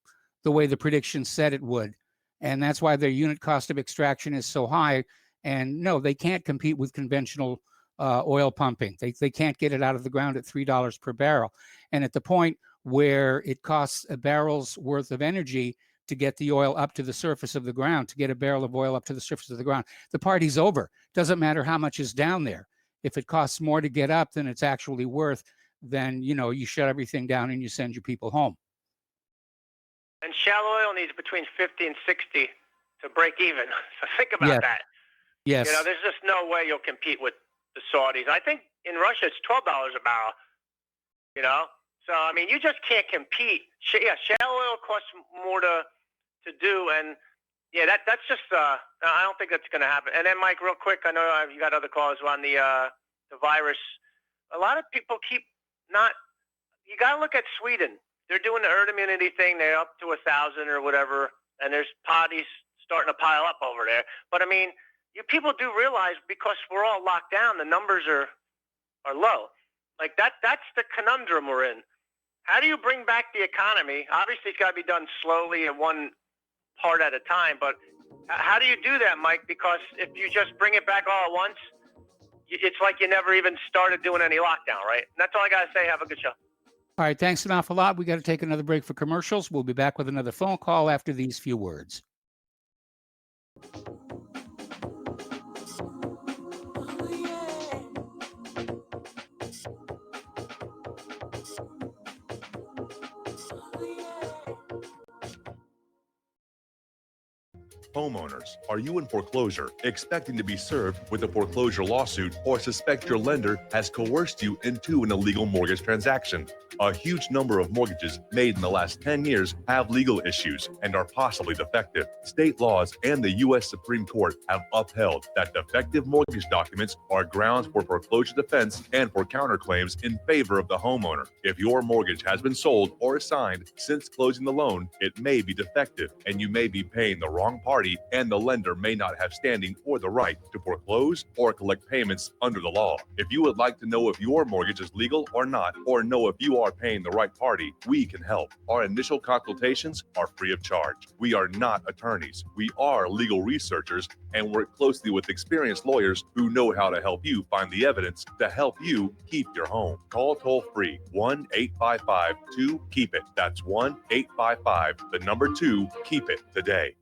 the way the predictions said it would. And that's why their unit cost of extraction is so high. And no, they can't compete with conventional oil pumping. They can't get it out of the ground at $3 per barrel. And at the point where it costs a barrel's worth of energy to get the oil up to the surface of the ground, to get a barrel of oil up to the surface of the ground, the party's over. Doesn't matter how much is down there. If it costs more to get up than it's actually worth, then, you shut everything down and you send your people home. And shale oil needs between 50 and 60 to break even. So think about that. Yes. There's just no way you'll compete with the Saudis. I think in Russia it's $12 a barrel. So, I mean, you just can't compete. Yeah, shale oil costs more to do, and yeah, that's just I don't think that's going to happen. And then, Mike, real quick, I know you got other calls on the virus. A lot of people keep not. You got to look at Sweden. They're doing the herd immunity thing. They're up to 1,000 or whatever, and there's potties starting to pile up over there. But I mean, you people do realize because we're all locked down, the numbers are low. Like that's the conundrum we're in. How do you bring back the economy? Obviously, it's got to be done slowly and one part at a time. But how do you do that, Mike? Because if you just bring it back all at once, it's like you never even started doing any lockdown, right? And that's all I got to say. Have a good show. All right, thanks an awful lot. We got to take another break for commercials. We'll be back with another phone call after these few words. Homeowners, are you in foreclosure, expecting to be served with a foreclosure lawsuit, or suspect your lender has coerced you into an illegal mortgage transaction? A huge number of mortgages made in the last 10 years have legal issues and are possibly defective. State laws and the U.S. Supreme Court have upheld that defective mortgage documents are grounds for foreclosure defense and for counterclaims in favor of the homeowner. If your mortgage has been sold or assigned since closing the loan, it may be defective and you may be paying the wrong party, and the lender may not have standing or the right to foreclose or collect payments under the law. If you would like to know if your mortgage is legal or not, or know if you are paying the right party, we can help. Our initial consultations are free of charge. We are not attorneys. We are legal researchers and work closely with experienced lawyers who know how to help you find the evidence to help you keep your home. Call toll free 1-855-2-KEEP-IT. That's 1-855-2-KEEP-IT today.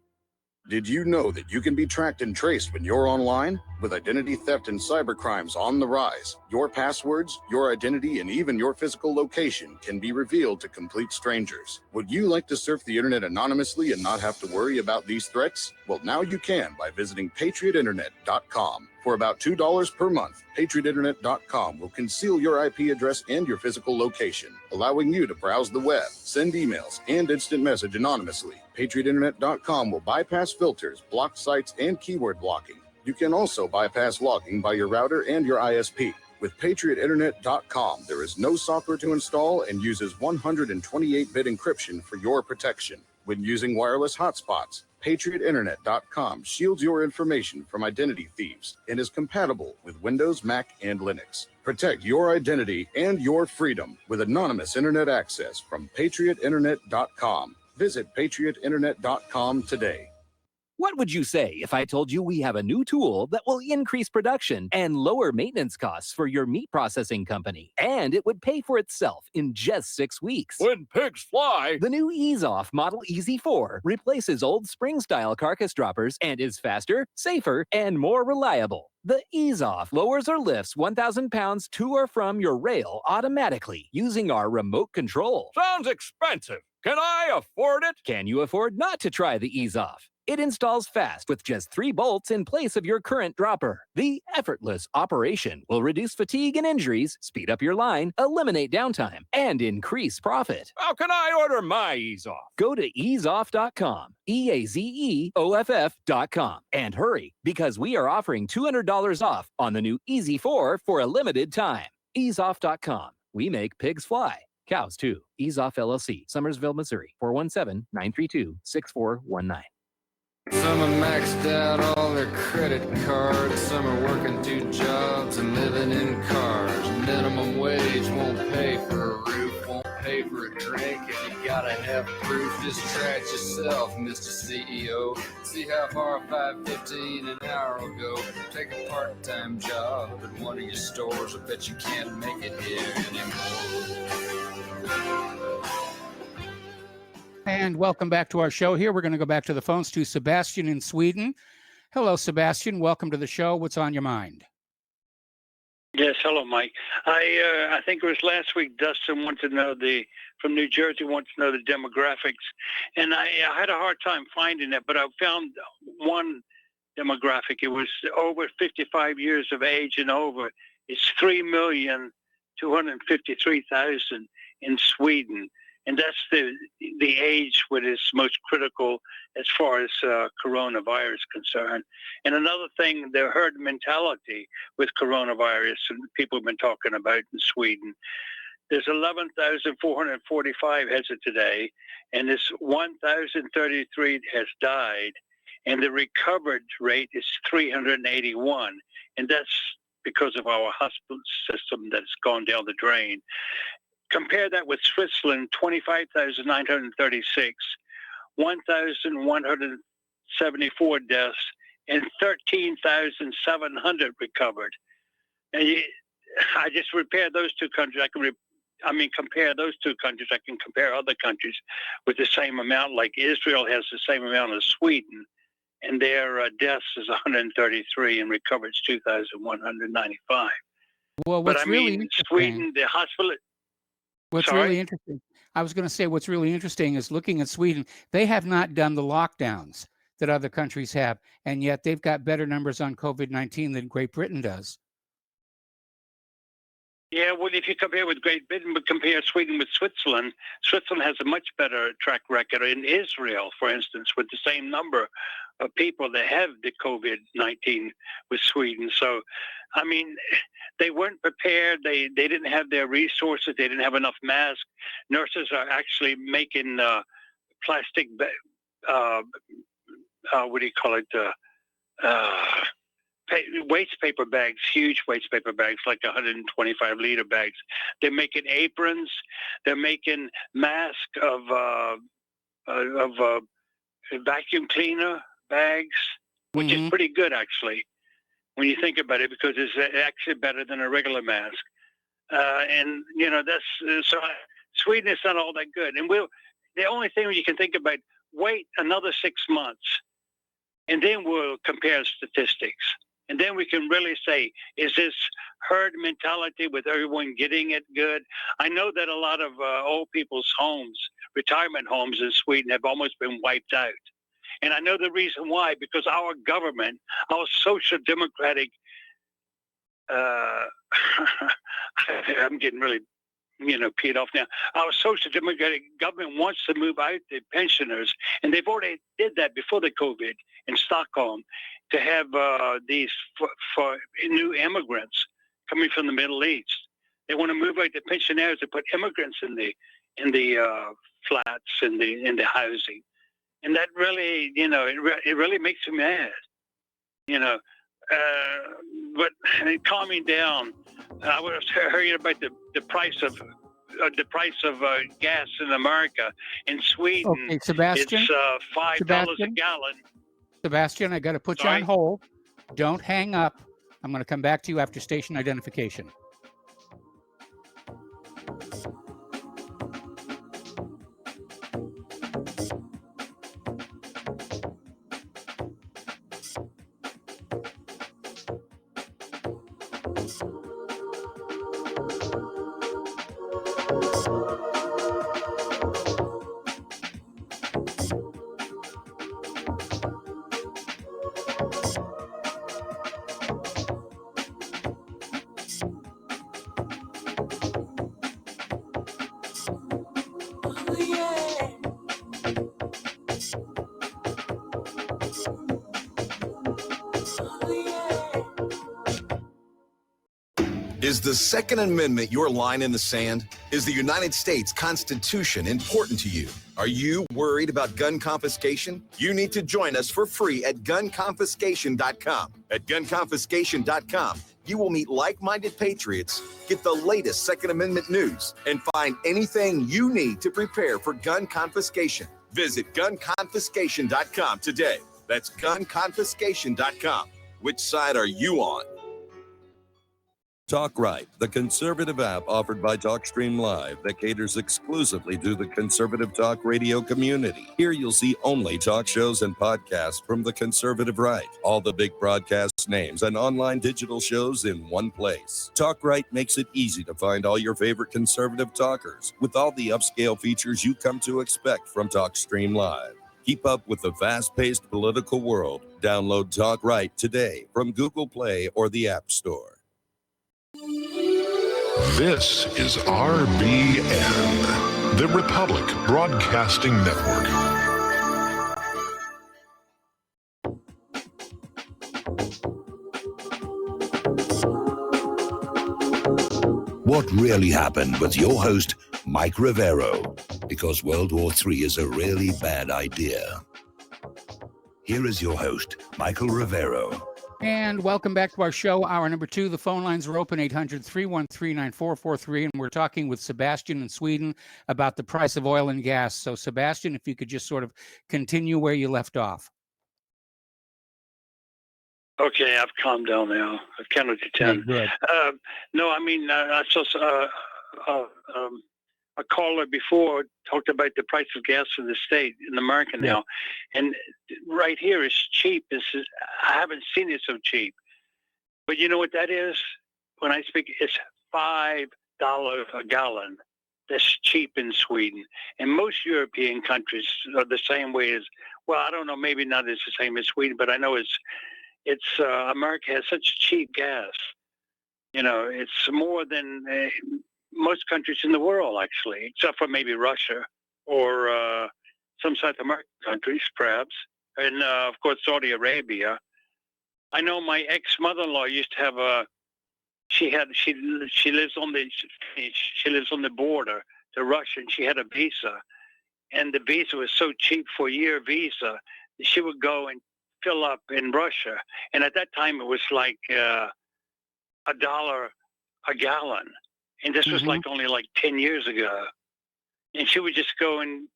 Did you know that you can be tracked and traced when you're online? With identity theft and cybercrimes on the rise, your passwords, your identity, and even your physical location can be revealed to complete strangers. Would you like to surf the internet anonymously and not have to worry about these threats? Well, now you can by visiting patriotinternet.com. For about $2 per month, patriotinternet.com will conceal your IP address and your physical location, allowing you to browse the web, send emails, and instant message anonymously. patriotinternet.com will bypass filters, block sites, and keyword blocking. You can also bypass logging by your router and your ISP. With patriotinternet.com, there is no software to install and uses 128-bit encryption for your protection. When using wireless hotspots, patriotinternet.com shields your information from identity thieves and is compatible with Windows, Mac, and Linux. Protect your identity and your freedom with anonymous internet access from patriotinternet.com. Visit patriotinternet.com today. What would you say if I told you we have a new tool that will increase production and lower maintenance costs for your meat processing company? And it would pay for itself in just 6 weeks. When pigs fly! The new EaseOff Model EZ4 replaces old spring-style carcass droppers and is faster, safer, and more reliable. The EaseOff lowers or lifts 1,000 pounds to or from your rail automatically using our remote control. Sounds expensive. Can I afford it? Can you afford not to try the EaseOff? It installs fast with just 3 bolts in place of your current dropper. The effortless operation will reduce fatigue and injuries, speed up your line, eliminate downtime, and increase profit. How can I order my EaseOff? Go to easeoff.com, EAZEOFF.com, and hurry because we are offering $200 off on the new EZ4 for a limited time. Easeoff.com. We make pigs fly. Cows too. EaseOff LLC, Summersville, Missouri, 417-932-6419. Some are maxed out all their credit cards. Some are working 2 jobs and living in cars. Minimum wage won't pay for a roof, won't pay for a drink. If you gotta have proof, just try it yourself, Mr. CEO. See how far 5.15 an hour will go. Take a part-time job at one of your stores. I bet you can't make it here anymore. And welcome back to our show here. We're going to go back to the phones to Sebastian in Sweden. Hello, Sebastian. Welcome to the show. What's on your mind? Yes, hello, Mike. I think it was last week Dustin wanted to know from New Jersey wanted to know the demographics, and I had a hard time finding it, but I found one demographic. It was over 55 years of age and over. It's 3,253,000. in Sweden. And that's the age when it's most critical as far as coronavirus is concerned. And another thing, the herd mentality with coronavirus, and people have been talking about in Sweden. There's 11,445 as of today, and this 1,033 has died, and the recovered rate is 381, and that's because of our hospital system that's gone down the drain. Compare that with Switzerland, 25,936, 1,174 deaths, and 13,700 recovered. And I just compare those two countries. Compare those two countries. I can compare other countries with the same amount. Like Israel has the same amount as Sweden, and their deaths is 133 and recovered is 2,195. Well, what's really interesting, Sweden, the hospital. What's really interesting, I was going to say what's really interesting is looking at Sweden, they have not done the lockdowns that other countries have, and yet they've got better numbers on COVID-19 than Great Britain does. Yeah, well, if you compare with Great Britain, but compare Sweden with Switzerland, Switzerland has a much better track record. In Israel, for instance, with the same number of people that have the COVID-19 with Sweden. So, I mean, they weren't prepared. They didn't have their resources. They didn't have enough masks. Nurses are actually making plastic, what do you call it, waste paper bags, huge waste paper bags, like 125-liter bags. They're making aprons. They're making masks of vacuum cleaner bags, which is pretty good, actually, when you think about it, because it's actually better than a regular mask. And, you know, that's so Sweden is not all that good. And the only thing you can think about, wait another 6 months, and then we'll compare statistics. And then we can really say, is this herd mentality with everyone getting it good? I know that a lot of old people's homes, retirement homes in Sweden, have almost been wiped out. And I know the reason why, because our government, our social democratic, I'm getting really, peed off now. Our social democratic government wants to move out the pensioners, and they've already did that before the COVID in Stockholm, to have these for new immigrants coming from the Middle East. They want to move out the pensioners and put immigrants in the flats, in the housing. And that really, it really makes me mad, but calming down, I was hearing about the price of gas in America. In Sweden, okay, Sebastian, it's $5 a gallon. Sebastian, I got to put you on hold. Don't hang up. I'm going to come back to you after station identification. Is the Second Amendment your line in the sand? Is the United States Constitution important to you? Are you worried about gun confiscation? You need to join us for free at gunconfiscation.com. At gunconfiscation.com, you will meet like-minded patriots, get the latest Second Amendment news, and find anything you need to prepare for gun confiscation. Visit gunconfiscation.com today. That's gunconfiscation.com. Which side are you on? Talk Right, the conservative app offered by TalkStream Live that caters exclusively to the conservative talk radio community. Here you'll see only talk shows and podcasts from the conservative right. All the big broadcast names and online digital shows in one place. Talk Right makes it easy to find all your favorite conservative talkers with all the upscale features you come to expect from TalkStream Live. Keep up with the fast-paced political world. Download Talk Right today from Google Play or the App Store. This is RBN, the Republic Broadcasting Network. What really happened with your host, Mike Rivero, because World War III is a really bad idea. Here is your host, Michael Rivero. And welcome back to our show, hour number 2. The phone lines are open, 800-313-9443, and we're talking with Sebastian in Sweden about the price of oil and gas. So, Sebastian, if you could just sort of continue where you left off. Okay, I've calmed down now. I've counted to 10. Good. No, I mean, I saw a caller before talked about the price of gas in the state, in America now. And right here is cheap. I haven't seen it so cheap. But you know what that is? When I speak, it's $5 a gallon. That's cheap in Sweden. And most European countries are the same way as, well, I don't know, maybe not as the same as Sweden, but I know it's America has such cheap gas. You know, it's more than most countries in the world, actually, except for maybe Russia or some South American countries, perhaps, and of course Saudi Arabia. I know my ex-mother-in-law used to have she lives on the border to Russia, and she had a visa, and the visa was so cheap for a year visa. She would go and fill up in Russia, and at that time it was like $1 a gallon, and this was like only like 10 years ago. And she would just go and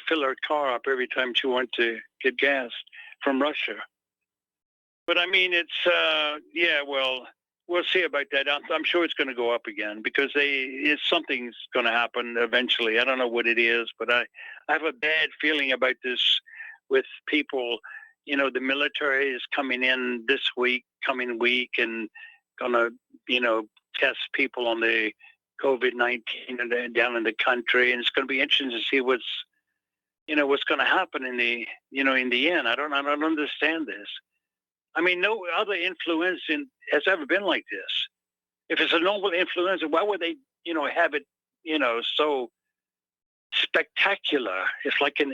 fill her car up every time she wanted to get gas from Russia. But I mean, it's well, we'll see about that. I'm sure it's going to go up again because something's going to happen eventually. I don't know what it is, but I have a bad feeling about this with people. You know, the military is coming in this coming week, and gonna, test people on the COVID-19 down in the country, and it's going to be interesting to see what's going to happen in the end. I don't understand this. I mean, no other influenza has ever been like this. If it's a normal influenza, why would they, have it, so spectacular? It's like an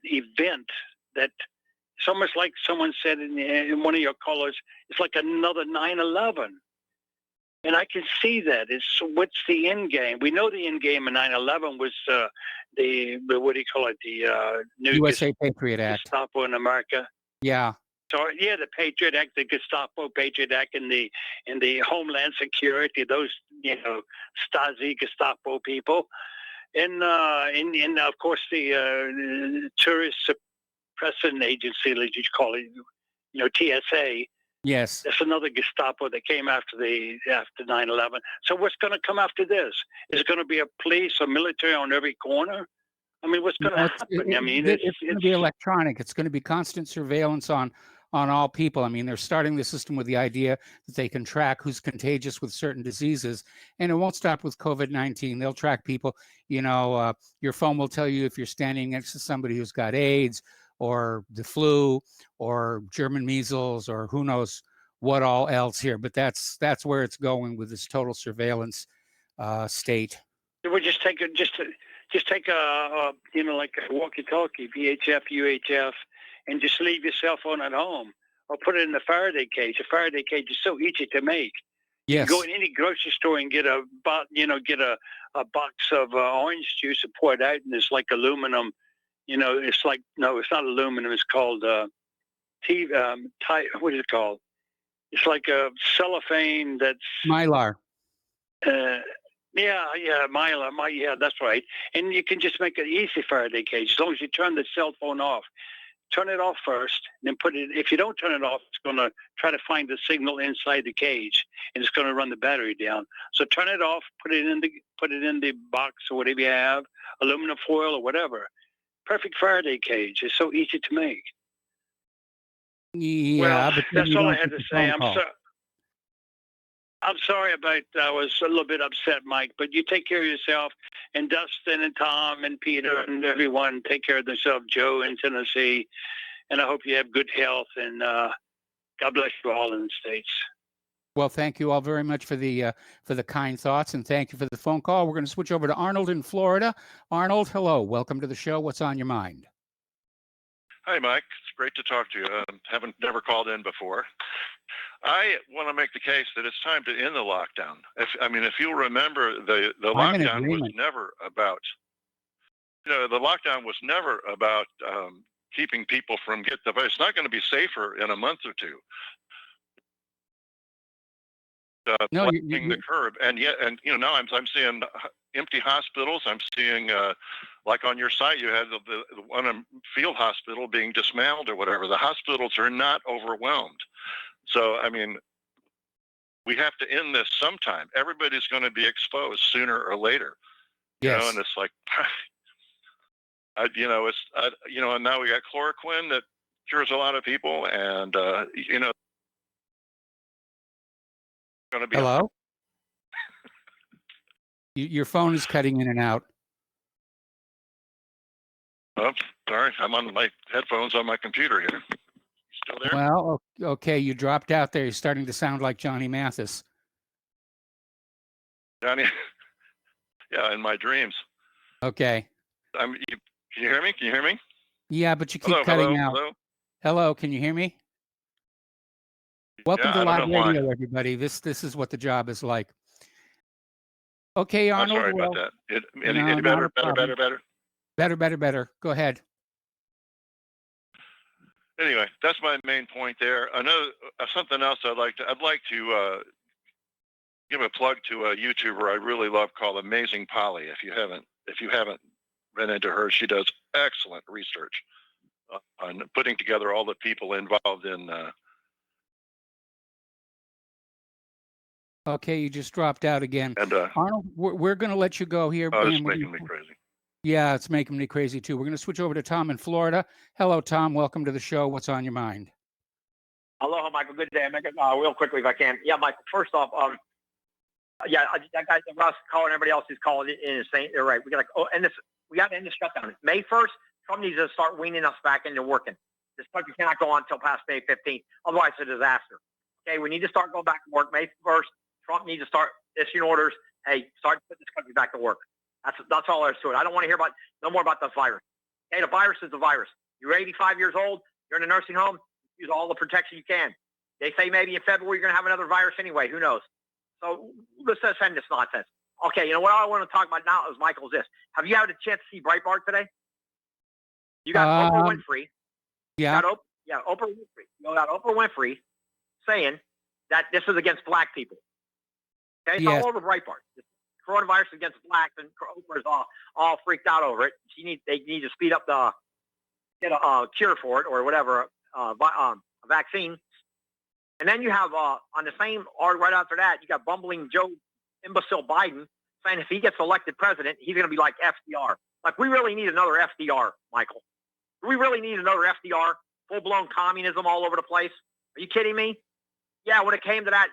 event that. It's almost like someone said in one of your callers, it's like another 9/11. And I can see that. What's the end game? We know the end game in 9/11 was the what do you call it? The new USA Patriot Act. Gestapo in America. Yeah. So yeah, the Patriot Act, the Gestapo Patriot Act, and the Homeland Security, those Stasi Gestapo people, and of course the tourist suppression agency, as you call it, TSA. Yes. That's another Gestapo that came after 9/11. So what's going to come after this? Is it going to be a police or military on every corner? I mean, what's going to happen? It's going to be electronic. It's going to be constant surveillance on all people. I mean, they're starting the system with the idea that they can track who's contagious with certain diseases, and it won't stop with COVID-19. They'll track people. Your phone will tell you if you're standing next to somebody who's got AIDS or the flu or German measles or who knows what all else here. But that's where it's going with this total surveillance state. We just take a like a walkie-talkie, VHF, UHF, and just leave your cell phone at home or put it in the Faraday cage. A Faraday cage is so easy to make. Yes. You go in any grocery store and get a box of orange juice and pour it out, and it's like aluminum. It's like, no, it's not aluminum. It's called what is it called? It's like a cellophane that's Mylar. Mylar. Yeah, that's right. And you can just make an easy Faraday cage as long as you turn the cell phone off. Turn it off first, and then put it. If you don't turn it off, it's going to try to find the signal inside the cage, and it's going to run the battery down. So turn it off, put it in the box or whatever you have, aluminum foil or whatever. Perfect Faraday cage. It's so easy to make. Yeah, well, but that's all I had to say. I'm sorry about. I was a little bit upset, Mike. But you take care of yourself, and Dustin and Tom and Peter and everyone take care of themselves. Joe in Tennessee, and I hope you have good health. And God bless you all in the States. Well, thank you all very much for the kind thoughts, and thank you for the phone call. We're going to switch over to Arnold in Florida. Arnold, hello. Welcome to the show. What's on your mind? Hi, Mike. It's great to talk to you. Haven't never called in before. I want to make the case that it's time to end the lockdown. If you'll remember, the lockdown was never about. The lockdown was never about keeping people from getting the virus. It's not going to be safer in a month or two. Flattening the curve, and now I'm seeing empty hospitals. I'm seeing like on your site you had the one field hospital being dismantled or whatever. The hospitals are not overwhelmed, so we have to end this sometime. Everybody's going to be exposed sooner or later. Yes. And it's like, and now we got chloroquine that cures a lot of people, and going to be. Hello? Your phone is cutting in and out. Oh, sorry. I'm on my headphones on my computer here. Still there? Well, okay. You dropped out there. You're starting to sound like Johnny Mathis. Johnny? Yeah, in my dreams. Okay. Can you hear me? Can you hear me? Yeah, but you keep cutting out. Hello, can you hear me? Welcome to live radio, everybody. This is what the job is like. Okay, Arnold. I'm sorry about that. Any better? Go ahead. Anyway, that's my main point there. Another something else I'd like to give a plug to a YouTuber I really love called Amazing Polly. If you haven't run into her, she does excellent research on putting together all the people involved in. Okay, you just dropped out again. And Arnold, we're going to let you go here. Oh, it's making me crazy. Yeah, it's making me crazy too. We're going to switch over to Tom in Florida. Hello, Tom. Welcome to the show. What's on your mind? Aloha, Michael. Good day. I'll make it real quickly if I can. Yeah, Michael. First off, that guy Russ calling, everybody else is calling in and saying they're right. We got to end this shutdown. May 1st, Trump needs to start weaning us back into working. This country cannot go on until past May 15th. Otherwise, it's a disaster. Okay, we need to start going back to work May 1st. Trump needs to start issuing orders. Hey, start putting this country back to work. That's all there is to it. I don't want to hear no more about the virus. Okay, the virus is the virus. You're 85 years old. You're in a nursing home. Use all the protection you can. They say maybe in February you're going to have another virus anyway. Who knows? So let's end this nonsense. Okay, what I want to talk about now is Michael's this. Have you had a chance to see Breitbart today? You got Oprah Winfrey. Yeah. Oprah Winfrey. You got Oprah Winfrey saying that this is against black people. Okay, it's all over Breitbart. Coronavirus against blacks, and Oprah's all freaked out over it. They need to speed up get a cure for it or whatever, a vaccine. And then you have on the same article right after that, you got bumbling Joe imbecile Biden saying if he gets elected president, he's going to be like FDR. Like we really need another FDR, Michael. Do we really need another FDR? Full-blown communism all over the place? Are you kidding me? Yeah, when it came to that,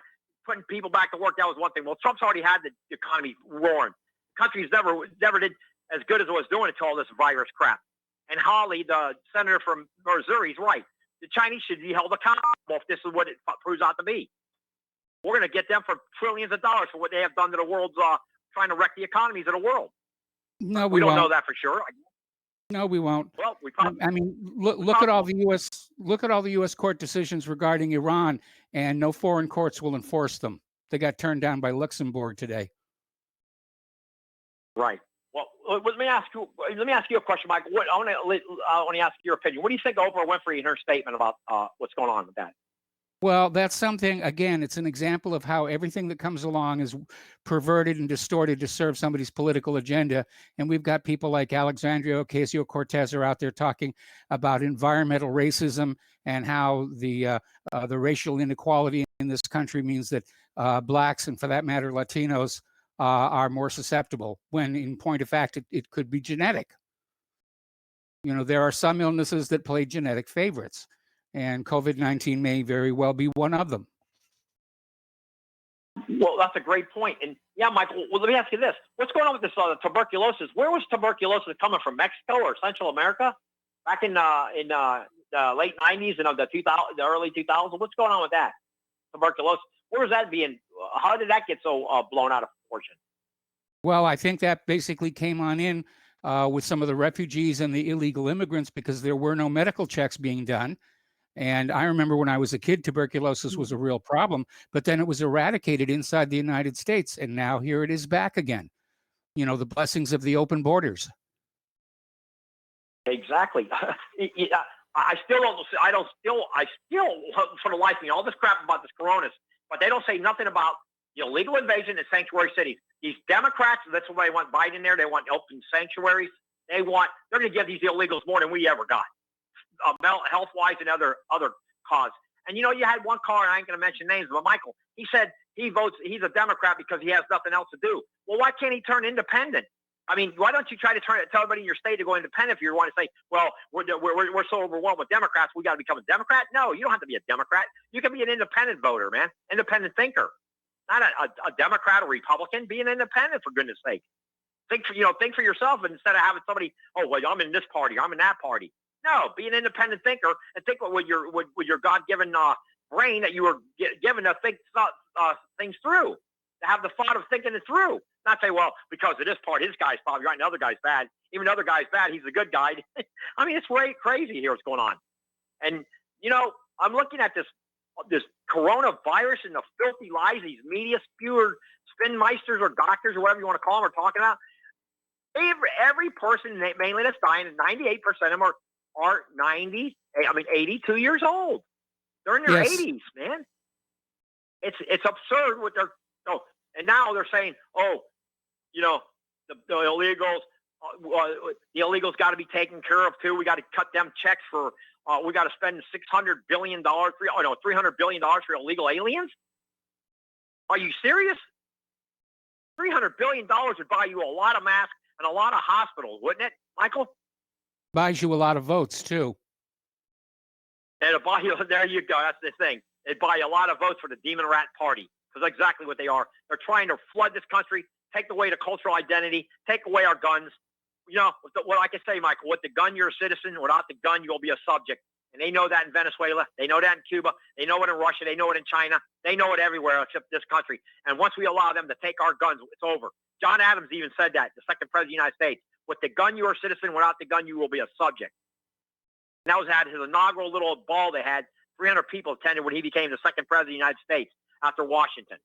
putting people back to work, that was one thing. Well, Trump's already had the economy roaring. The country's never did as good as it was doing until all this virus crap. And Hawley, the senator from Missouri, is right. The Chinese should be held accountable if this is what it proves out to be. We're going to get them for trillions of dollars for what they have done to the world's trying to wreck the economies of the world. No, we don't won't. know that for sure. No, we won't. Well, we probably, look at all the U.S. court decisions regarding Iran, and no foreign courts will enforce them. They got turned down by Luxembourg today. Right. Well, let me ask you a question, Michael. I want to ask your opinion. What do you think of Oprah Winfrey and her statement about what's going on with that? Well, that's something, again, it's an example of how everything that comes along is perverted and distorted to serve somebody's political agenda. And we've got people like Alexandria Ocasio-Cortez are out there talking about environmental racism and how the racial inequality in this country means that blacks, and for that matter, Latinos, are more susceptible, when in point of fact, it could be genetic. There are some illnesses that play genetic favorites, and COVID-19 may very well be one of them. Well, that's a great point. And yeah, Michael, well, let me ask you this. What's going on with this tuberculosis? Where was tuberculosis coming from? Mexico or Central America? Back in the late 90s and the early 2000s? What's going on with that? Tuberculosis. Where's that being? How did that get so blown out of proportion? Well, I think that basically came on in with some of the refugees and the illegal immigrants because there were no medical checks being done. And I remember when I was a kid, tuberculosis was a real problem, but then it was eradicated inside the United States. And now here it is back again. You know, the blessings of the open borders. Exactly. I still, for the life of me, all this crap about this coronas, but they don't say nothing about the illegal invasion in sanctuary cities. These Democrats, that's why they want Biden there. They want open sanctuaries. They're going to give these illegals more than we ever got. Health-wise and other cause. And you had one caller, I ain't going to mention names, but Michael, he said he's a Democrat because he has nothing else to do. Well, why can't he turn independent? I mean, why don't you try to tell everybody in your state to go independent if you want to say, well, we're so overwhelmed with Democrats, we got to become a Democrat? No, you don't have to be a Democrat. You can be an independent voter, man, independent thinker, not a Democrat or Republican. Be an independent, for goodness sake. Think for yourself instead of having somebody, oh, well, I'm in this party, I'm in that party. No, be an independent thinker and think with your God-given brain that you were given to think things through, to have the thought of thinking it through. Not say, well, because of this part, his guy's probably right and the other guy's bad. Even the other guy's bad, he's a good guy. I mean, it's crazy here what's going on. And, I'm looking at this coronavirus and the filthy lies these media spin meisters or doctors or whatever you want to call them are talking about. Every person mainly that's dying, 98% of them are 82 years old. They're in their 80s, man. It's absurd what they're. Oh, and now they're saying, the illegals, the illegals got to be taken care of too. We got to cut them checks for. We got to spend $600 billion, $300 billion for illegal aliens. Are you serious? $300 billion would buy you a lot of masks and a lot of hospitals, wouldn't it, Michael? Buys you a lot of votes too. And it'll buy you. There you go. That's the thing. It'd buy you a lot of votes for the Demon Rat Party because that's exactly what they are. They're trying to flood this country, take away the cultural identity, take away our guns. What I can say, Michael, with the gun, you're a citizen. Without the gun, you'll be a subject. And they know that in Venezuela. They know that in Cuba. They know it in Russia. They know it in China. They know it everywhere except this country. And once we allow them to take our guns, it's over. John Adams even said that, the second president of the United States. With the gun, you're a citizen. Without the gun, you will be a subject. And that was at his inaugural little ball they had. 300 people attended when he became the second president of the United States after Washington.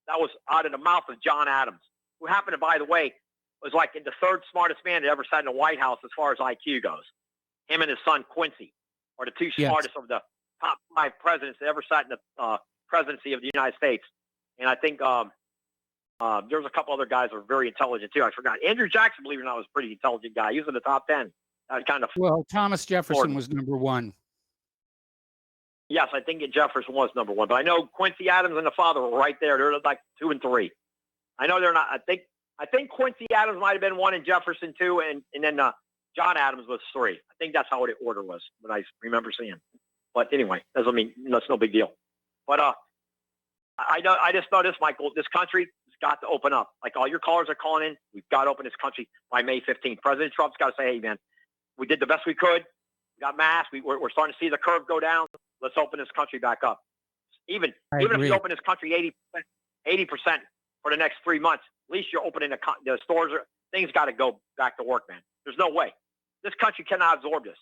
That was out of the mouth of John Adams, who happened to, by the way, was like the third smartest man that ever sat in the White House as far as IQ goes. Him and his son, Quincy, are the two smartest of the top 5 presidents that ever sat in the presidency of the United States. And I think there was a couple other guys that were very intelligent, too. I forgot. Andrew Jackson, believe it or not, was a pretty intelligent guy. He was in the top 10. Well, Thomas Jefferson was number 1. Yes, I think Jefferson was number 1. But I know Quincy Adams and the father were right there. They're like 2 and 3. I know they're not. I think Quincy Adams might have been 1 and Jefferson 2, and then John Adams was 3. I think that's how the order was, what I remember seeing. But anyway, that's no big deal. But I just know this, Michael. This country has got to open up. Like all your callers are calling in, we've got to open this country by May 15th. President Trump's got to say, hey, man, we did the best we could. We got masks. We're starting to see the curve go down. Let's open this country back up. Even if you open this country 80% for the next 3 months, at least you're opening the stores. Things got to go back to work, man. There's no way. This country cannot absorb this.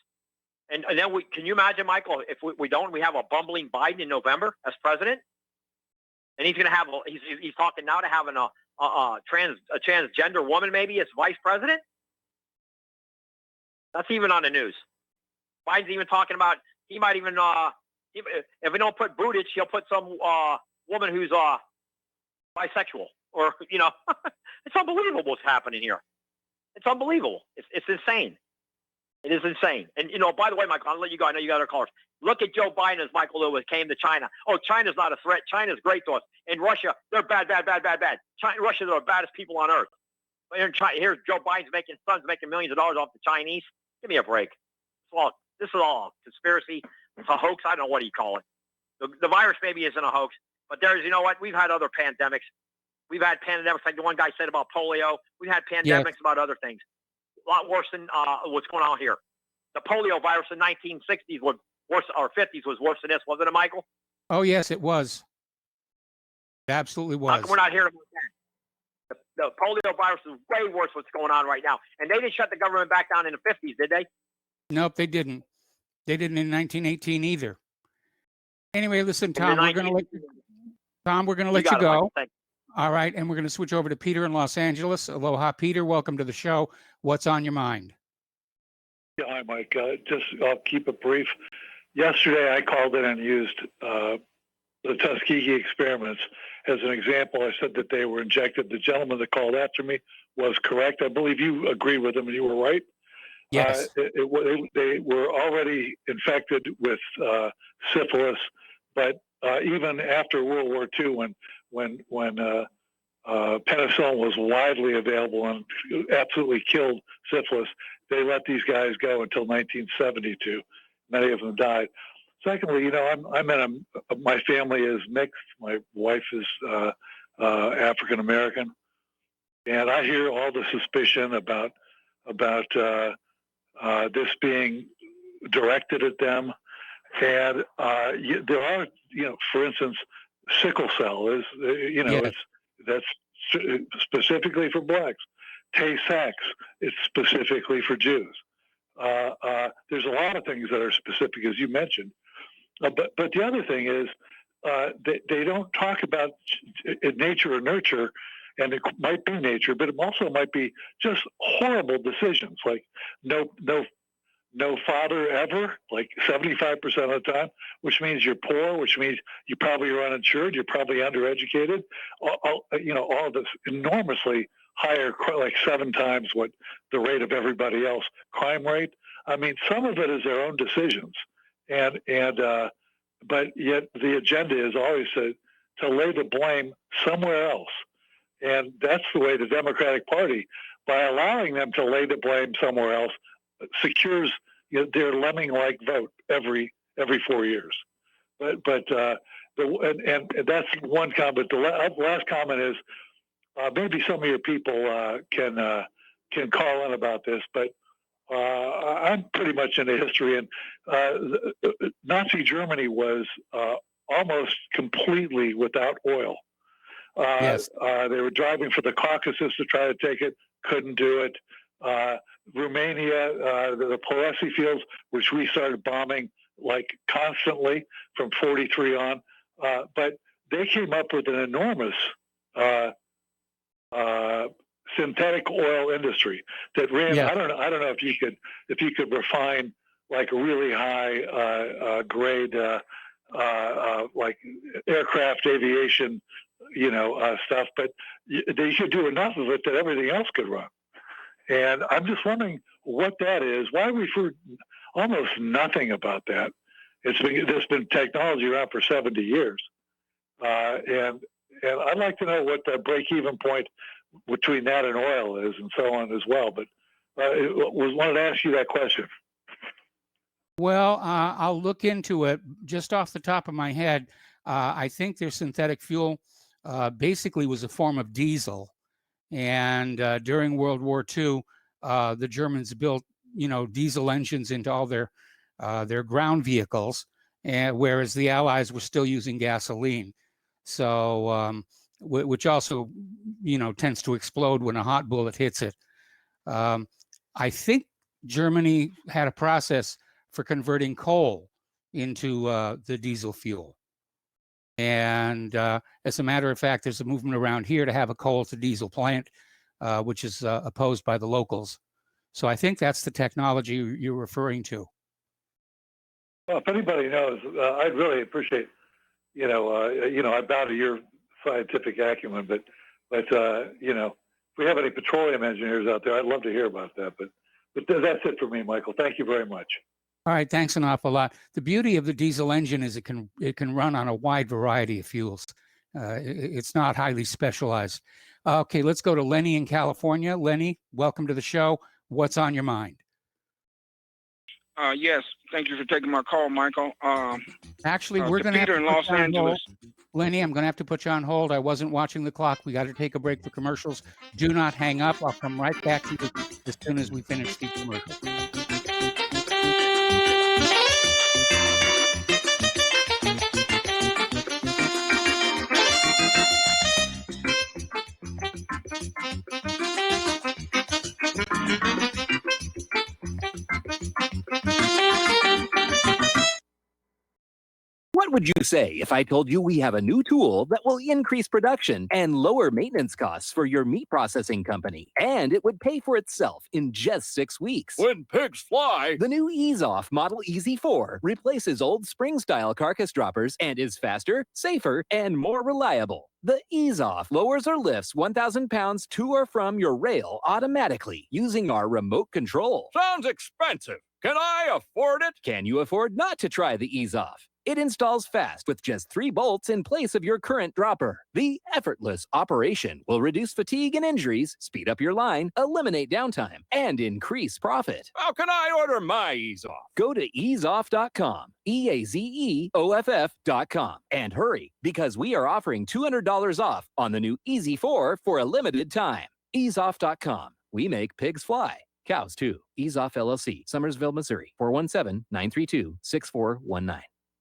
And then can you imagine, Michael, if we have a bumbling Biden in November as president? And he's going to have, he's talking now to having a transgender woman maybe as vice president. That's even on the news. Biden's even talking about, he might even, if we don't put Buttigieg, he'll put some woman who's bisexual. Or, it's unbelievable what's happening here. It's unbelievable. It's insane. It is insane. And, by the way, Michael, I'll let you go. I know you got other callers. Look at Joe Biden as Michael Lewis came to China. Oh, China's not a threat. China's great to us. In Russia, they're bad. Russia, they're the baddest people on earth. But here's Joe Biden's making millions of dollars off the Chinese. Give me a break. This is all conspiracy. It's a hoax. I don't know what you call it. The virus maybe isn't a hoax, but there's, we've had other pandemics. We've had pandemics like the one guy said about polio. We've had pandemics about other things. A lot worse than what's going on here. The polio virus in 1960s was worse, or 50s was worse than this, wasn't it, Michael? Oh, yes, it was. It absolutely How was. come we're not hearing about that? The polio virus is way worse what's going on right now. And they didn't shut the government back down in the 50s, did they? Nope, they didn't. They didn't in 1918 either. Anyway, listen, Tom, we're going to let you go. All right, and we're going to switch over to Peter in Los Angeles. Aloha, Peter. Welcome to the show. What's on your mind? Yeah, hi, Mike. I'll keep it brief. Yesterday, I called in and used the Tuskegee experiments as an example. I said that they were injected. The gentleman that called after me was correct. I believe you agreed with him, and you were right. Yes. They were already infected with syphilis, but even after World War II, when penicillin was widely available and absolutely killed syphilis, they let these guys go until 1972. Many of them died. Secondly, my family is mixed. My wife is African American, and I hear all the suspicion about this being directed at them. And there are, for instance, sickle cell is, that's specifically for blacks. Tay-Sachs is specifically for Jews. There's a lot of things that are specific, as you mentioned. But the other thing is they don't talk about nature or nurture, and it might be nature, but it also might be just horrible decisions, like no father ever, like 75% of the time, which means you're poor, which means you probably are uninsured, you're probably undereducated. All of this enormously higher, like 7 times what the rate of everybody else. Crime rate. I mean, some of it is their own decisions, but yet the agenda is always to lay the blame somewhere else, and that's the way the Democratic Party, by allowing them to lay the blame somewhere else, secures their lemming-like vote every 4 years. But that's one comment. The last comment is maybe some of your people can call in about this, but I'm pretty much into history, and Nazi Germany was almost completely without oil. Yes. They were driving for the Caucasus to try to take it, couldn't do it. Romania, the Palessi fields, which we started bombing like constantly from 43 on, but they came up with an enormous synthetic oil industry that ran. Yeah. I don't know if you could refine like a really high grade like aircraft aviation, stuff, but they should do enough of it that everything else could run. And I'm just wondering what that is. Why we've heard almost nothing about that. There's been technology around for 70 years, and I'd like to know what the break-even point between that and oil is, and so on as well. But wanted to ask you that question. Well, I'll look into it. Just off the top of my head, I think their synthetic fuel basically was a form of diesel. And during World War II, the Germans built, diesel engines into all their ground vehicles, whereas the Allies were still using gasoline. So, which also, tends to explode when a hot bullet hits it. I think Germany had a process for converting coal into the diesel fuel. And as a matter of fact, there's a movement around here to have a coal to diesel plant, which is opposed by the locals. So I think that's the technology you're referring to. Well, if anybody knows, I'd really appreciate, I bow to your scientific acumen, but if we have any petroleum engineers out there, I'd love to hear about that. But that's it for me, Michael. Thank you very much. All right, thanks an awful lot. The beauty of the diesel engine is it can run on a wide variety of fuels. It's not highly specialized. Okay, let's go to Lenny in California. Lenny, welcome to the show. What's on your mind? Yes, thank you for taking my call, Michael. Actually, we're going to have Peter in Los Angeles. Lenny, I'm going to have to put you on hold. I wasn't watching the clock. We got to take a break for commercials. Do not hang up. I'll come right back to you as soon as we finish the commercials. What would you say if I told you we have a new tool that will increase production and lower maintenance costs for your meat processing company? And it would pay for itself in just 6 weeks. When pigs fly! The new EaseOff Model Easy 4 replaces old spring-style carcass droppers and is faster, safer, and more reliable. The EaseOff lowers or lifts 1,000 pounds to or from your rail automatically using our remote control. Sounds expensive. Can I afford it? Can you afford not to try the EaseOff? It installs fast with just 3 bolts in place of your current dropper. The effortless operation will reduce fatigue and injuries, speed up your line, eliminate downtime, and increase profit. How can I order my EaseOff? Go to easeoff.com, EAZEOFF.com, and hurry because we are offering $200 off on the new Easy 4 for a limited time. Easeoff.com. We make pigs fly. Cows too. EaseOff LLC, Summersville, Missouri, 417-932-6419.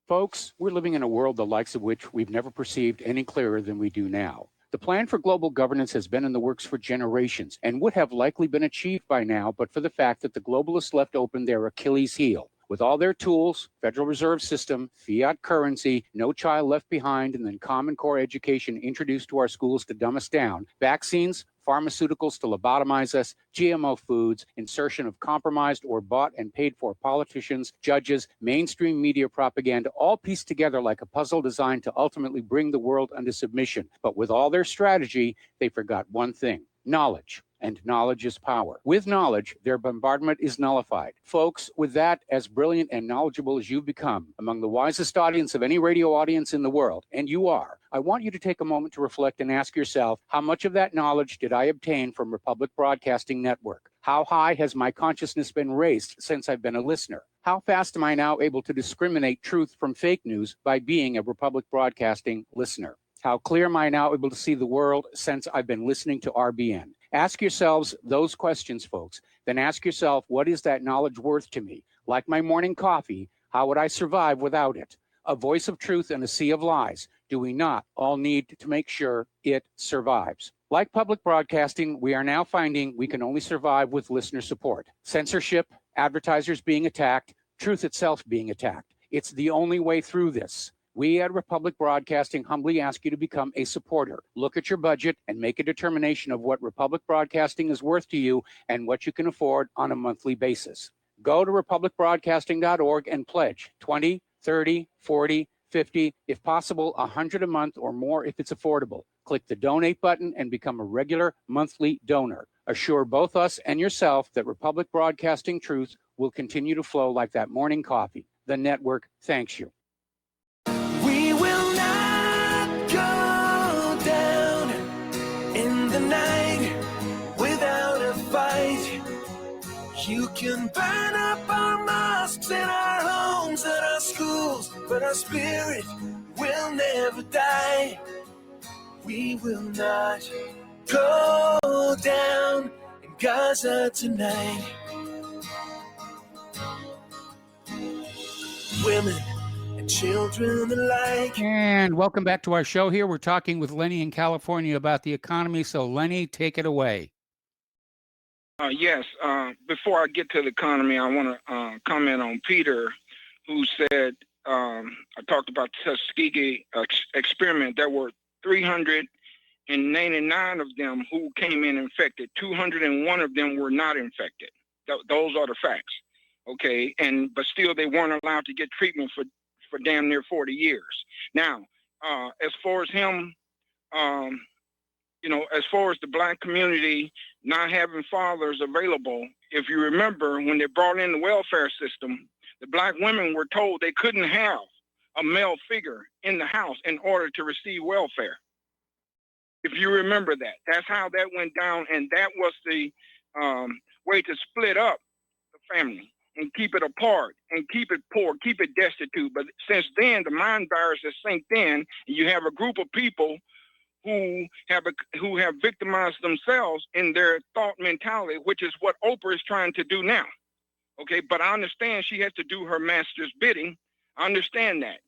Folks, we're living in a world the likes of which we've never perceived any clearer than we do now. The plan for global governance has been in the works for generations and would have likely been achieved by now, but for the fact that the globalists left open their Achilles heel. With all their tools, Federal Reserve System, fiat currency, no child left behind, and then Common Core education introduced to our schools to dumb us down, vaccines, pharmaceuticals to lobotomize us, GMO foods, insertion of compromised or bought and paid for politicians, judges, mainstream media propaganda, all pieced together like a puzzle designed to ultimately bring the world under submission. But with all their strategy, they forgot one thing: knowledge. And knowledge is power. With knowledge, their bombardment is nullified. Folks, with that, as brilliant and knowledgeable as you've become, among the wisest audience of any radio audience in the world, and you are, I want you to take a moment to reflect and ask yourself, how much of that knowledge did I obtain from Republic Broadcasting Network? How high has my consciousness been raised since I've been a listener? How fast am I now able to discriminate truth from fake news by being a Republic Broadcasting listener? How clear am I now able to see the world since I've been listening to RBN? Ask yourselves those questions, folks. Then ask yourself, what is that knowledge worth to me? Like my morning coffee, how would I survive without it? A voice of truth in a sea of lies. Do we not all need to make sure it survives? Like public broadcasting, we are now finding we can only survive with listener support. Censorship, advertisers being attacked, truth itself being attacked. It's the only way through this. We at Republic Broadcasting humbly ask you to become a supporter. Look at your budget and make a determination of what Republic Broadcasting is worth to you and what you can afford on a monthly basis. Go to republicbroadcasting.org and pledge 20, 30, 40, 50, if possible, 100 a month or more if it's affordable. Click the donate button and become a regular monthly donor. Assure both us and yourself that Republic Broadcasting truth will continue to flow like that morning coffee. The network thanks you. We will not go down in the night without a fight. You can burn up our mosques and our homes and our schools, but our spirit will never die. We will not go down in Gaza tonight. Women and children alike. And welcome back to our show here. We're talking with Lenny in California about the economy. So Lenny, take it away. Yes. Before I get to the economy, I want to comment on Peter, who said, I talked about the Tuskegee experiment. There were 399 of them who came in infected. 201 of them were not infected. Those are the facts. Okay. But still, they weren't allowed to get treatment for damn near 40 years. Now, as far as him, as far as the Black community not having fathers available, if you remember, when they brought in the welfare system, the Black women were told they couldn't have a male figure in the house in order to receive welfare. If you remember that, that's how that went down, and that was the way to split up the family and keep it apart and keep it poor, keep it destitute. But since then, the mind virus has sinked in, and you have a group of people who have victimized themselves in their thought mentality, which is what Oprah is trying to do now. Okay, but I understand she has to do her master's bidding. I understand that.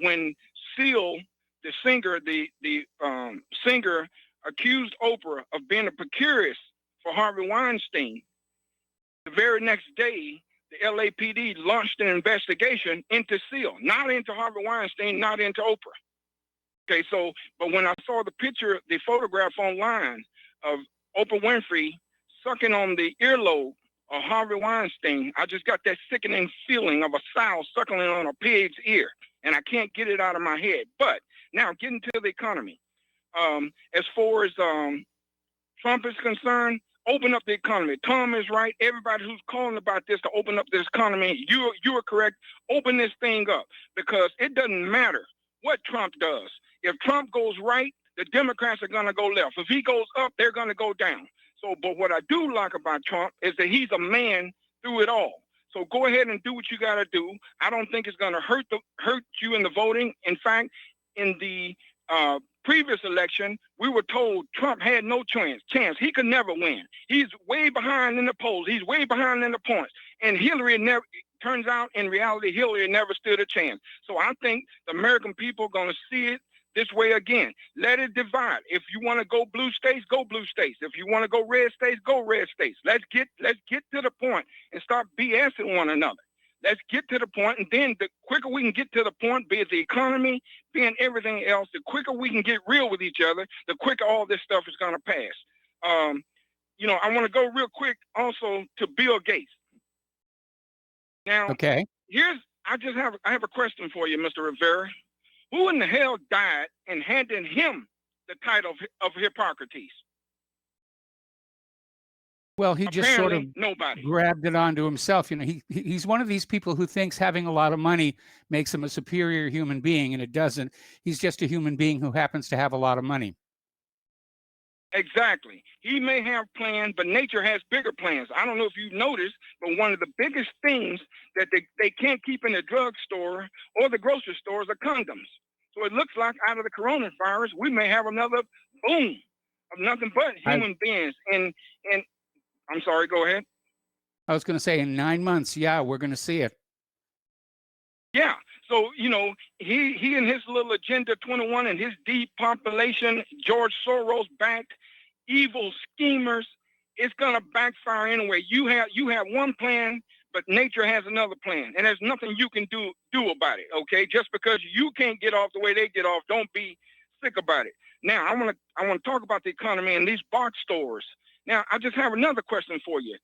When Seal, the singer, the singer accused Oprah of being a procurist for Harvey Weinstein. The very next day, the LAPD launched an investigation into SEAL, not into Harvey Weinstein, not into Oprah. Okay, so, but when I saw the picture, the photograph online of Oprah Winfrey sucking on the earlobe of Harvey Weinstein, I just got that sickening feeling of a sow suckling on a pig's ear, and I can't get it out of my head. But now, getting to the economy. As far as Trump is concerned, open up the economy. Tom is right. Everybody who's calling about this to open up this economy, you are correct. Open this thing up, because it doesn't matter what Trump does. If Trump goes right, the Democrats are going to go left. If he goes up, they're going to go down. So, but what I do like about Trump is that he's a man through it all. So go ahead and do what you got to do. I don't think it's going to hurt you in the voting. In fact, in the previous election, we were told Trump had no chance. He could never win. He's way behind in the polls. He's way behind in the points. And Hillary never, turns out in reality, Hillary never stood a chance. So I think the American people are going to see it this way again. Let it divide. If you want to go blue states, go blue states. If you want to go red states, go red states. Let's get to the point and start BSing one another. Let's get to the point, and then the quicker we can get to the point, be it the economy, being everything else, the quicker we can get real with each other, the quicker all this stuff is going to pass. I want to go real quick also to Bill Gates. Now, okay. I have a question for you, Mr. Rivera. Who in the hell died and handed him the title of Hippocrates? Well, he just Apparently, sort of nobody grabbed it onto himself. He's one of these people who thinks having a lot of money makes him a superior human being, and it doesn't. He's just a human being who happens to have a lot of money. Exactly. He may have plans, but nature has bigger plans. I don't know if you've noticed, but one of the biggest things that they can't keep in the drugstore or the grocery stores are condoms. So it looks like out of the coronavirus, we may have another boom of nothing but human beings. And I'm sorry, go ahead. I was going to say in 9 months, yeah, we're going to see it. Yeah. So, he and his little Agenda 21 and his depopulation, George Soros-backed evil schemers, it's going to backfire anyway. You have one plan, but nature has another plan, and there's nothing you can do about it, okay? Just because you can't get off the way they get off, don't be sick about it. Now, I want to talk about the economy and these box stores. Now, I just have another question for you.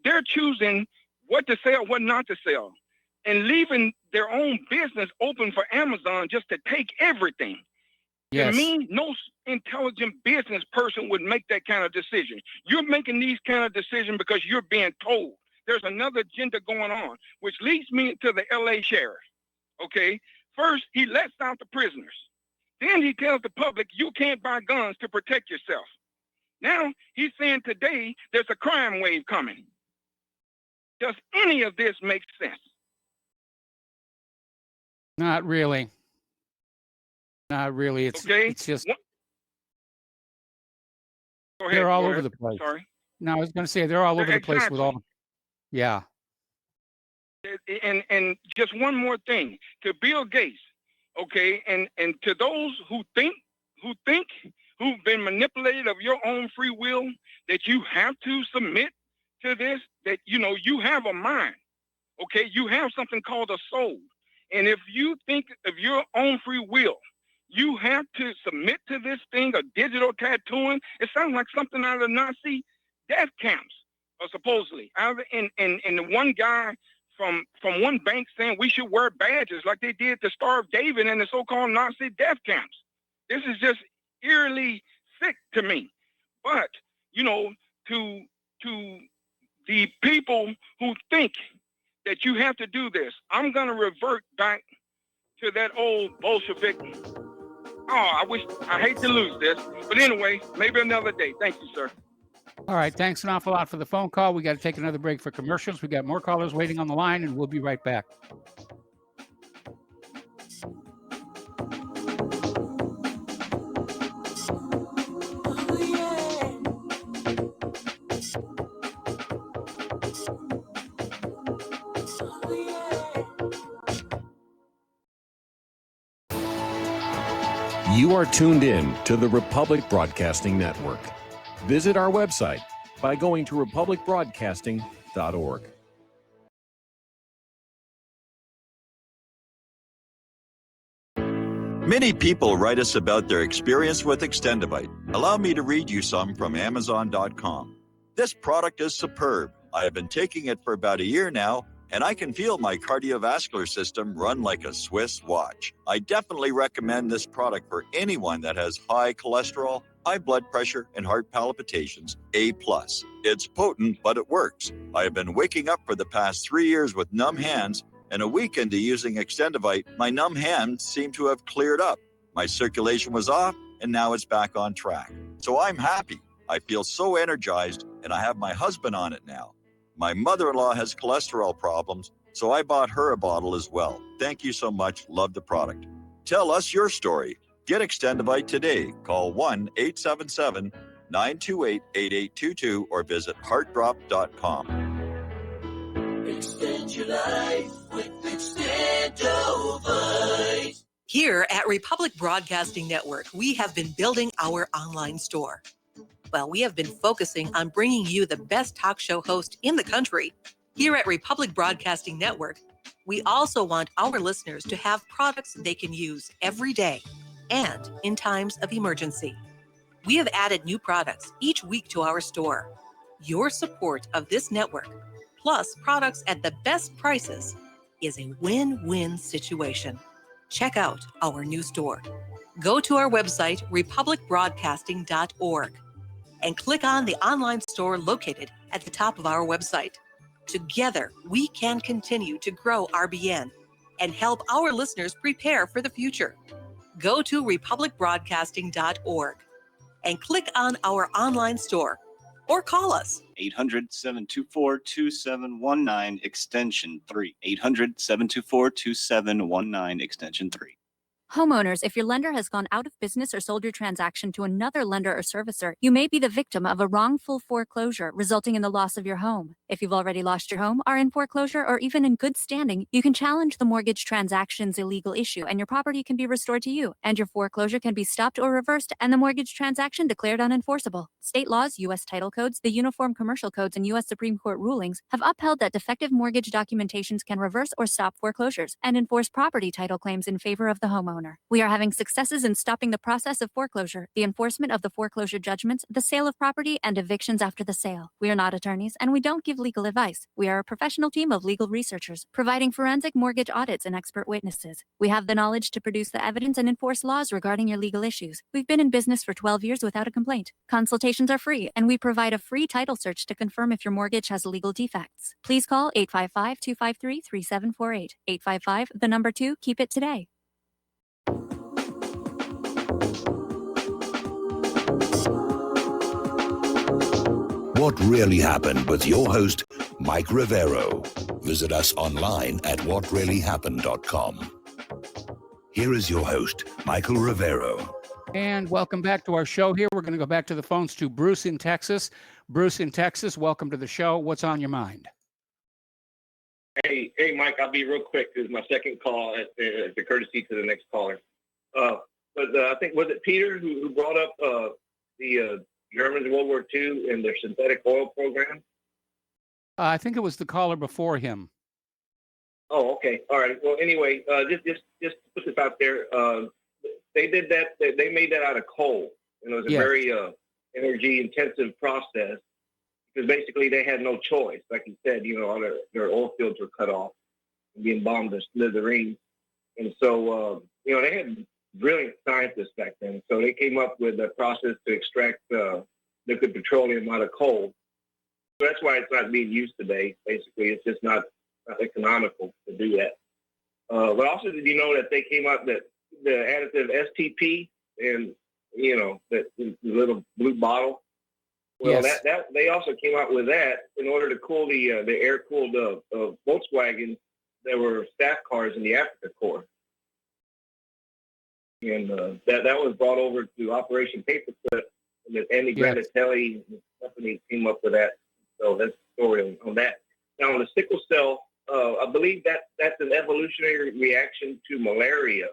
They're choosing what to sell, what not to sell, and leaving their own business open for Amazon just to take everything. Yes. To me, no intelligent business person would make that kind of decision. You're making these kind of decisions because you're being told. There's another agenda going on, which leads me to the LA sheriff. Okay? First, he lets out the prisoners. Then he tells the public, you can't buy guns to protect yourself. Now, he's saying today there's a crime wave coming. Does any of this make sense? Not really. Not really. It's just they're all over the place. Sorry. No, I was going to say they're all over the place with all. Yeah. And just one more thing to Bill Gates, okay, and to those who've been manipulated of your own free will, that you have to submit to this, that you have a mind, okay, you have something called a soul, and if you think of your own free will, you have to submit to this thing, a digital tattooing. It sounds like something out of the Nazi death camps, supposedly. And the one guy from one bank saying we should wear badges like they did the Star of David in the so-called Nazi death camps. This is just eerily sick to me. But, to the people who think that you have to do this, I'm going to revert back to that old Bolshevik. I hate to lose this, but anyway, maybe another day. Thank you, sir. All right. Thanks an awful lot for the phone call. We got to take another break for commercials. We got more callers waiting on the line, and we'll be right back. You are tuned in to the Republic Broadcasting Network. Visit our website, by going to republicbroadcasting.org. Many people write us about their experience with Extendivite. Allow me to read you some from Amazon.com. This product is superb. I have been taking it for about a year now, and I can feel my cardiovascular system run like a Swiss watch. I definitely recommend this product for anyone that has high cholesterol, high blood pressure, and heart palpitations, A+. It's potent, but it works. I have been waking up for the past 3 years with numb hands, and a week into using Extendivite, my numb hands seem to have cleared up. My circulation was off, and now it's back on track. So I'm happy. I feel so energized, and I have my husband on it now. My mother-in-law has cholesterol problems, so I bought her a bottle as well. Thank you so much. Love the product. Tell us your story. Get Extendivite today. Call 1-877-928-8822 or visit heartdrop.com. Extend your life with Extendovite. Here at Republic Broadcasting Network, we have been building our online store. Well, we have been focusing on bringing you the best talk show host in the country. Here at Republic Broadcasting Network, we also want our listeners to have products they can use every day and in times of emergency. We have added new products each week to our store. Your support of this network, plus products at the best prices, is a win-win situation. Check out our new store. Go to our website, republicbroadcasting.org, and click on the online store located at the top of our website. Together, we can continue to grow RBN and help our listeners prepare for the future. Go to republicbroadcasting.org and click on our online store or call us. 800-724-2719, extension 3. 800-724-2719, extension 3. Homeowners, if your lender has gone out of business or sold your transaction to another lender or servicer, you may be the victim of a wrongful foreclosure, resulting in the loss of your home. If you've already lost your home, are in foreclosure, or even in good standing, you can challenge the mortgage transaction's illegal issue, and your property can be restored to you, and your foreclosure can be stopped or reversed, and the mortgage transaction declared unenforceable. State laws, U.S. title codes, the Uniform Commercial Codes, and U.S. Supreme Court rulings have upheld that defective mortgage documentations can reverse or stop foreclosures and enforce property title claims in favor of the homeowner. We are having successes in stopping the process of foreclosure, the enforcement of the foreclosure judgments, the sale of property, and evictions after the sale. We are not attorneys, and we don't give legal advice. We are a professional team of legal researchers, providing forensic mortgage audits and expert witnesses. We have the knowledge to produce the evidence and enforce laws regarding your legal issues. We've been in business for 12 years without a complaint. Consultations are free, and we provide a free title search to confirm if your mortgage has legal defects. Please call 855-253-3748. 855, 2, keep it today. What really happened with your host, Mike Rivero. Visit us online at whatreallyhappened.com. Here is your host, Michael Rivero. And welcome back to our show here. We're going to go back to the phones to Bruce in Texas. Bruce in Texas, welcome to the show. What's on your mind? Hey, Mike, I'll be real quick. This is my second call as a courtesy to the next caller. But I think, was it Peter who brought up the Germans in World War II and their synthetic oil program? I think it was the caller before him. Oh, okay. All right. Well, anyway, just put this out there. They did that. They made that out of coal. And it was a very energy-intensive process because basically they had no choice. Like you said, all their oil fields were cut off and being bombed to smithereens. And so, they had brilliant scientists back then. So they came up with a process to extract liquid petroleum out of coal. So that's why it's not being used today. Basically, it's just not economical to do that. But also, did you know that they came up that the additive STP and, that the little blue bottle? Well, yes. that they also came out with that in order to cool the air-cooled Volkswagen that were staff cars in the Africa Corps. And that was brought over to Operation Paperclip, and that Andy Granatelli and the company came up with that. So that's the story on that. Now, on the sickle cell, I believe that's an evolutionary reaction to malaria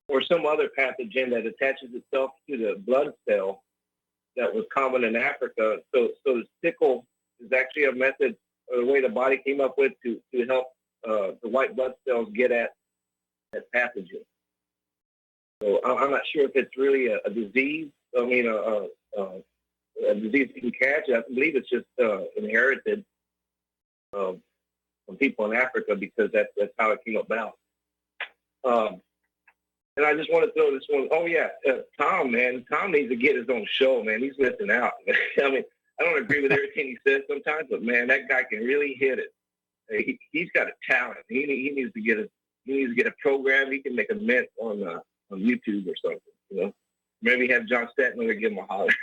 or some other pathogen that attaches itself to the blood cell that was common in Africa. So the sickle is actually a method, or the way the body came up with to help the white blood cells get at that pathogen. So I'm not sure if it's really a disease. I mean, a disease you can catch. I believe it's just inherited from people in Africa because that's how it came about. And I just want to throw this one. Oh yeah, Tom, man. Tom needs to get his own show, man. He's missing out. I mean, I don't agree with everything he says sometimes, but man, that guy can really hit it. He's got a talent. He needs to get a program. He can make a mint on YouTube or something. You know, maybe have John Statler give him a holler.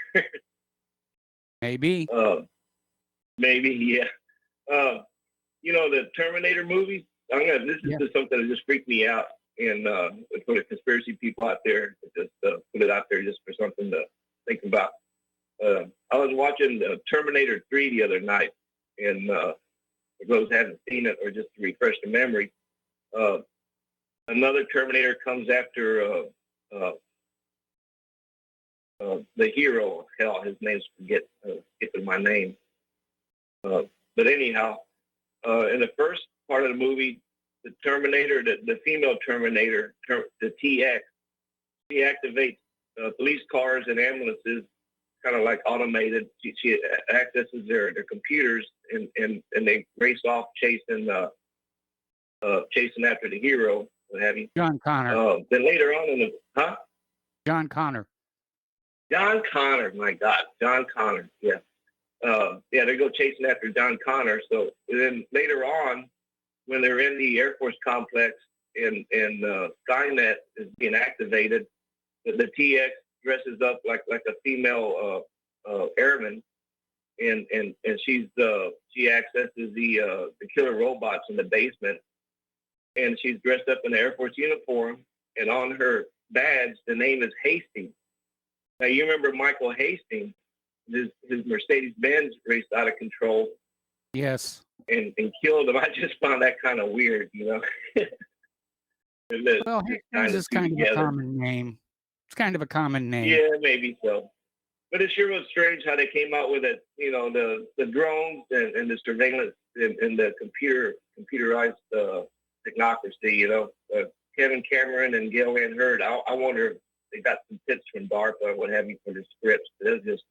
Maybe. Maybe, yeah. You know, the Terminator movies. This is just something that just freaked me out. And for the conspiracy people out there, just put it out there just for something to think about. I was watching Terminator 3 the other night, and for those who haven't seen it or just to refresh the memory, another Terminator comes after the hero. Hell, his name's skipping my name. But anyhow, in the first part of the movie, the Terminator, the female Terminator, the TX, she activates police cars and ambulances, kind of like automated. She accesses their computers, and they race off chasing after the hero, what have you. John Connor. Then later on John Connor. John Connor, my God, John Connor, yeah. They go chasing after John Connor. So then later on, when they're in the Air Force complex and Skynet is being activated, the TX dresses up like a female airman, and she accesses the killer robots in the basement, and she's dressed up in the Air Force uniform, and on her badge the name is Hastings. Now you remember Michael Hastings, his Mercedes-Benz raced out of control. Yes. And killed him. I just found that kind of weird, you know. Well, Hastings is kind of a common name. It's kind of a common name. Yeah, maybe so. But it sure was strange how they came out with it, you know, the drones and the surveillance and the computerized technocracy, you know. Kevin Cameron and Gail Ann Hurd, I wonder if they got some tips from DARPA or what have you for the scripts. It was just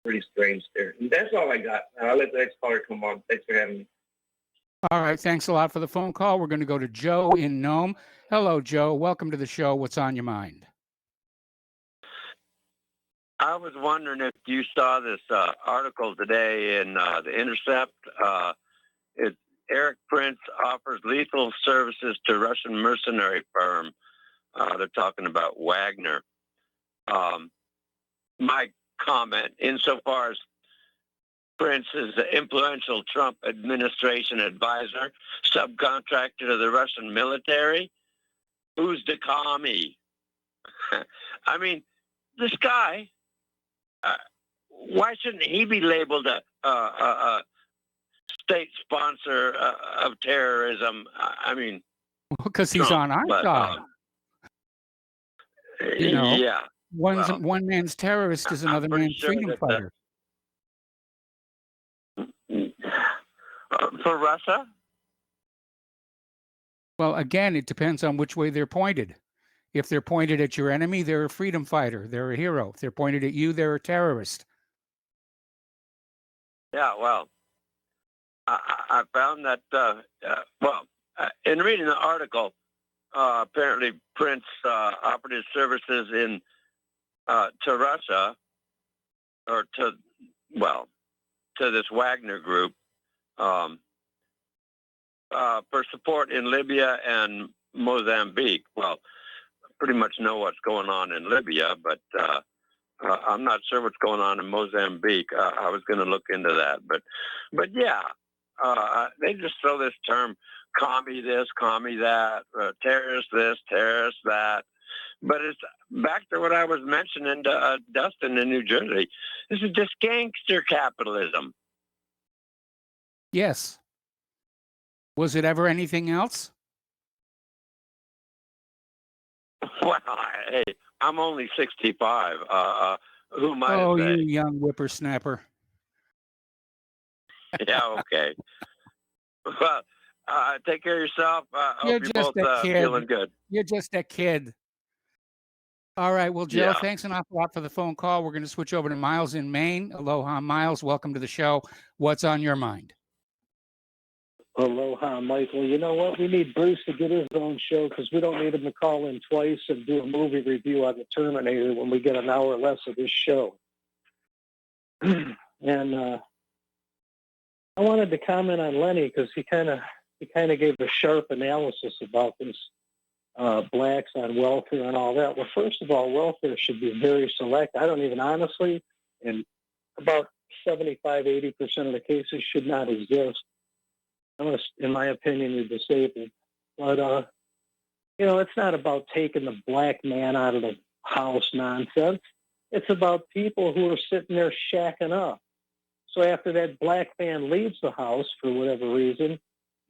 pretty strange there. And that's all I got. I'll let the next caller come on. Thanks for having me. All right. Thanks a lot for the phone call. We're going to go to Joe in Nome. Hello, Joe. Welcome to the show. What's on your mind? I was wondering if you saw this article today in The Intercept. Eric Prince offers lethal services to Russian mercenary firm. They're talking about Wagner. My comment, insofar as Prince is the influential Trump administration advisor, subcontractor to the Russian military, who's the commie? I mean, this guy, why shouldn't he be labeled a state sponsor of terrorism? I mean, because he's on our side. You know, yeah. One man's terrorist is another man's freedom fighter. For Russia? Well, again, it depends on which way they're pointed. If they're pointed at your enemy, they're a freedom fighter. They're a hero. If they're pointed at you, they're a terrorist. Yeah, well, I found that, in reading the article, apparently Prince offered his services to Russia, or to this Wagner group, for support in Libya and Mozambique. Well, I pretty much know what's going on in Libya, but I'm not sure what's going on in Mozambique. I was going to look into that, but yeah, they just throw this term, commie this, commie that, terrorist this, terrorist that. But it's back to what I was mentioning to Dustin in New Jersey. This is just gangster capitalism. Yes. Was it ever anything else? Well, hey, I'm only 65. Who am I Oh, to say? you young whippersnapper. Yeah, okay. Well, take care of yourself. You're Hope you're just both a kid. feeling good. You're just a kid. All right. Well, Joe, Yeah. thanks an awful lot for the phone call. We're going to switch over to Miles in Maine. Aloha, Miles. Welcome to the show. What's on your mind? Aloha, Michael. You know what? We need Bruce to get his own show because we don't need him to call in twice and do a movie review on the Terminator when we get an hour less of this show. And I wanted to comment on Lenny because he kind of gave a sharp analysis about this blacks on welfare and all that. Well, first of all, welfare should be very select. I don't even honestly, and about 75-80% of the cases should not exist. Unless, in my opinion, you're disabled. But, it's not about taking the black man out of the house nonsense. It's about people who are sitting there shacking up. So after that black man leaves the house for whatever reason,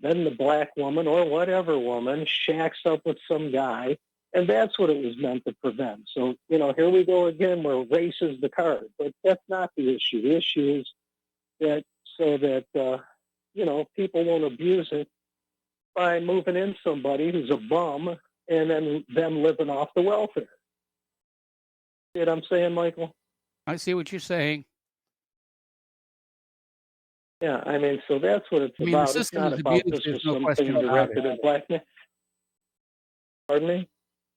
then the black woman or whatever woman shacks up with some guy, and that's what it was meant to prevent. So, here we go again where race is the card. But that's not the issue. The issue is that people won't abuse it by moving in somebody who's a bum and then them living off the welfare. See what I'm saying, Michael? I see what you're saying. Yeah, so that's what it's about. The system it's is not about abused. this There's was no question something about directed it. at black men. Pardon me?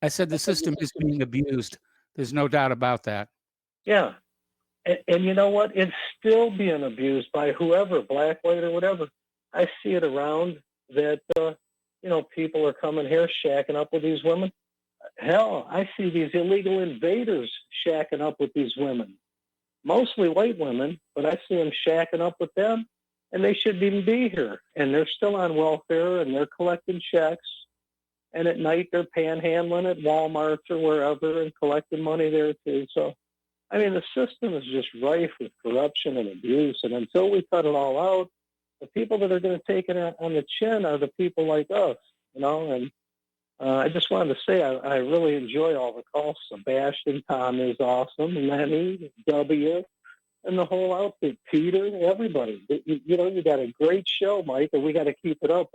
I said the system is being abused. There's no doubt about that. Yeah. And you know what? It's still being abused by whoever, black, white, or whatever. I see it around that, people are coming here shacking up with these women. Hell, I see these illegal invaders shacking up with these women. Mostly white women, but I see them shacking up with them, and they shouldn't even be here. And they're still on welfare, and they're collecting checks. And at night, they're panhandling at Walmart or wherever and collecting money there, too. So, the system is just rife with corruption and abuse. And until we cut it all out, the people that are going to take it on the chin are the people like us, And I just wanted to say I really enjoy all the calls. Sebastian, Tom is awesome. Lenny, W, and the whole outfit. Peter, everybody. You got a great show, Mike, and we got to keep it up.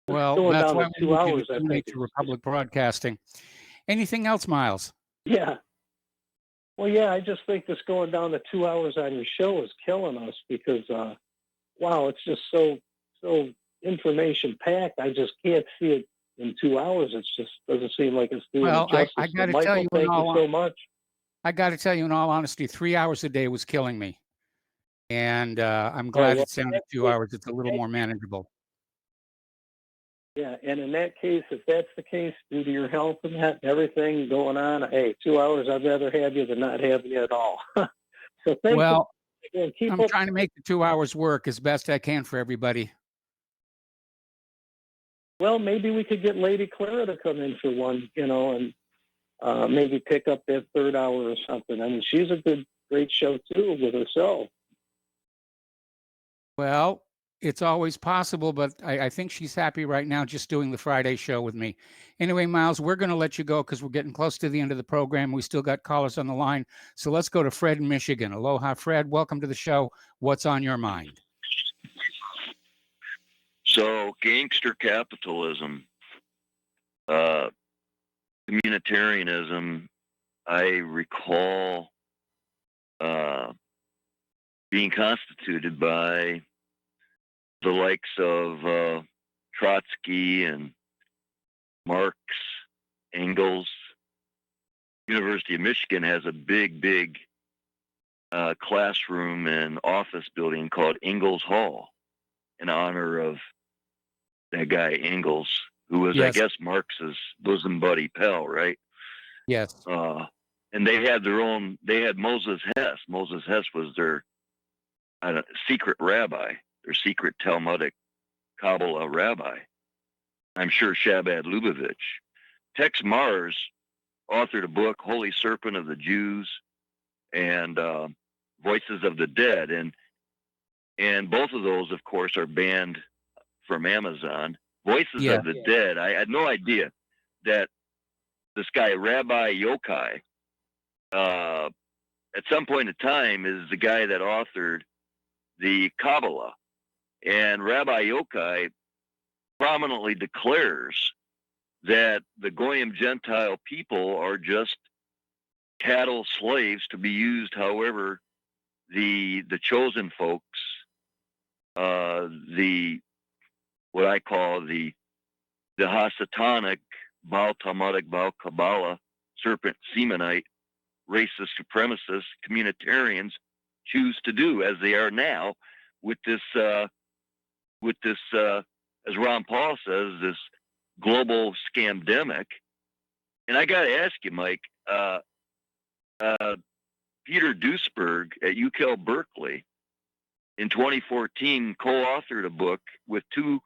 Well, that's why we 2 hours, need to donate to Republic Broadcasting. Anything else, Miles? Yeah. Well, yeah, I just think this going down to 2 hours on your show is killing us because, it's just so information packed. I just can't see it in 2 hours. It just doesn't seem like it's doing justice. I got to Michael, tell you, thank you so much. I got to tell you, in all honesty, 3 hours a day was killing me, and I'm glad it's down to 2 hours. It's a little more manageable. Yeah, and in that case, if that's the case, due to your health and that, everything going on, hey, 2 hours, I'd rather have you than not have you at all. So thank you. I'm trying to make the 2 hours work as best I can for everybody. Well, maybe we could get Lady Clara to come in for one, and maybe pick up that third hour or something. She's a great show, too, with herself. Well, it's always possible, but I think she's happy right now just doing the Friday show with me. Anyway, Miles, we're going to let you go because we're getting close to the end of the program. We still got callers on the line. So let's go to Fred in Michigan. Aloha, Fred. Welcome to the show. What's on your mind? So, gangster capitalism, communitarianism, I recall being constituted by the likes of Trotsky and Marx, Engels. University of Michigan has a big classroom and office building called Engels Hall in honor of that guy Engels, who was, I guess, Marx's bosom buddy pal, right? Yes. And they had Moses Hess. Moses Hess was their secret rabbi, their secret Talmudic Kabbalah rabbi. I'm sure Shabbat Lubavitch. Tex Mars authored a book, Holy Serpent of the Jews, and Voices of the Dead. And both of those, of course, are banned from Amazon. Voices of the Dead. I had no idea that this guy, Rabbi Yochai, at some point in time is the guy that authored the Kabbalah. And Rabbi Yochai prominently declares that the Goyim Gentile people are just cattle slaves to be used however the chosen folks, what I call the Hasatanic, Baal Talmudic, Baal Kabbalah, serpent semenite, racist supremacists, communitarians choose to do, as they are now with this, as Ron Paul says, this global scamdemic. And I got to ask you, Mike, Peter Duisberg at UCal Berkeley in 2014 co-authored a book with two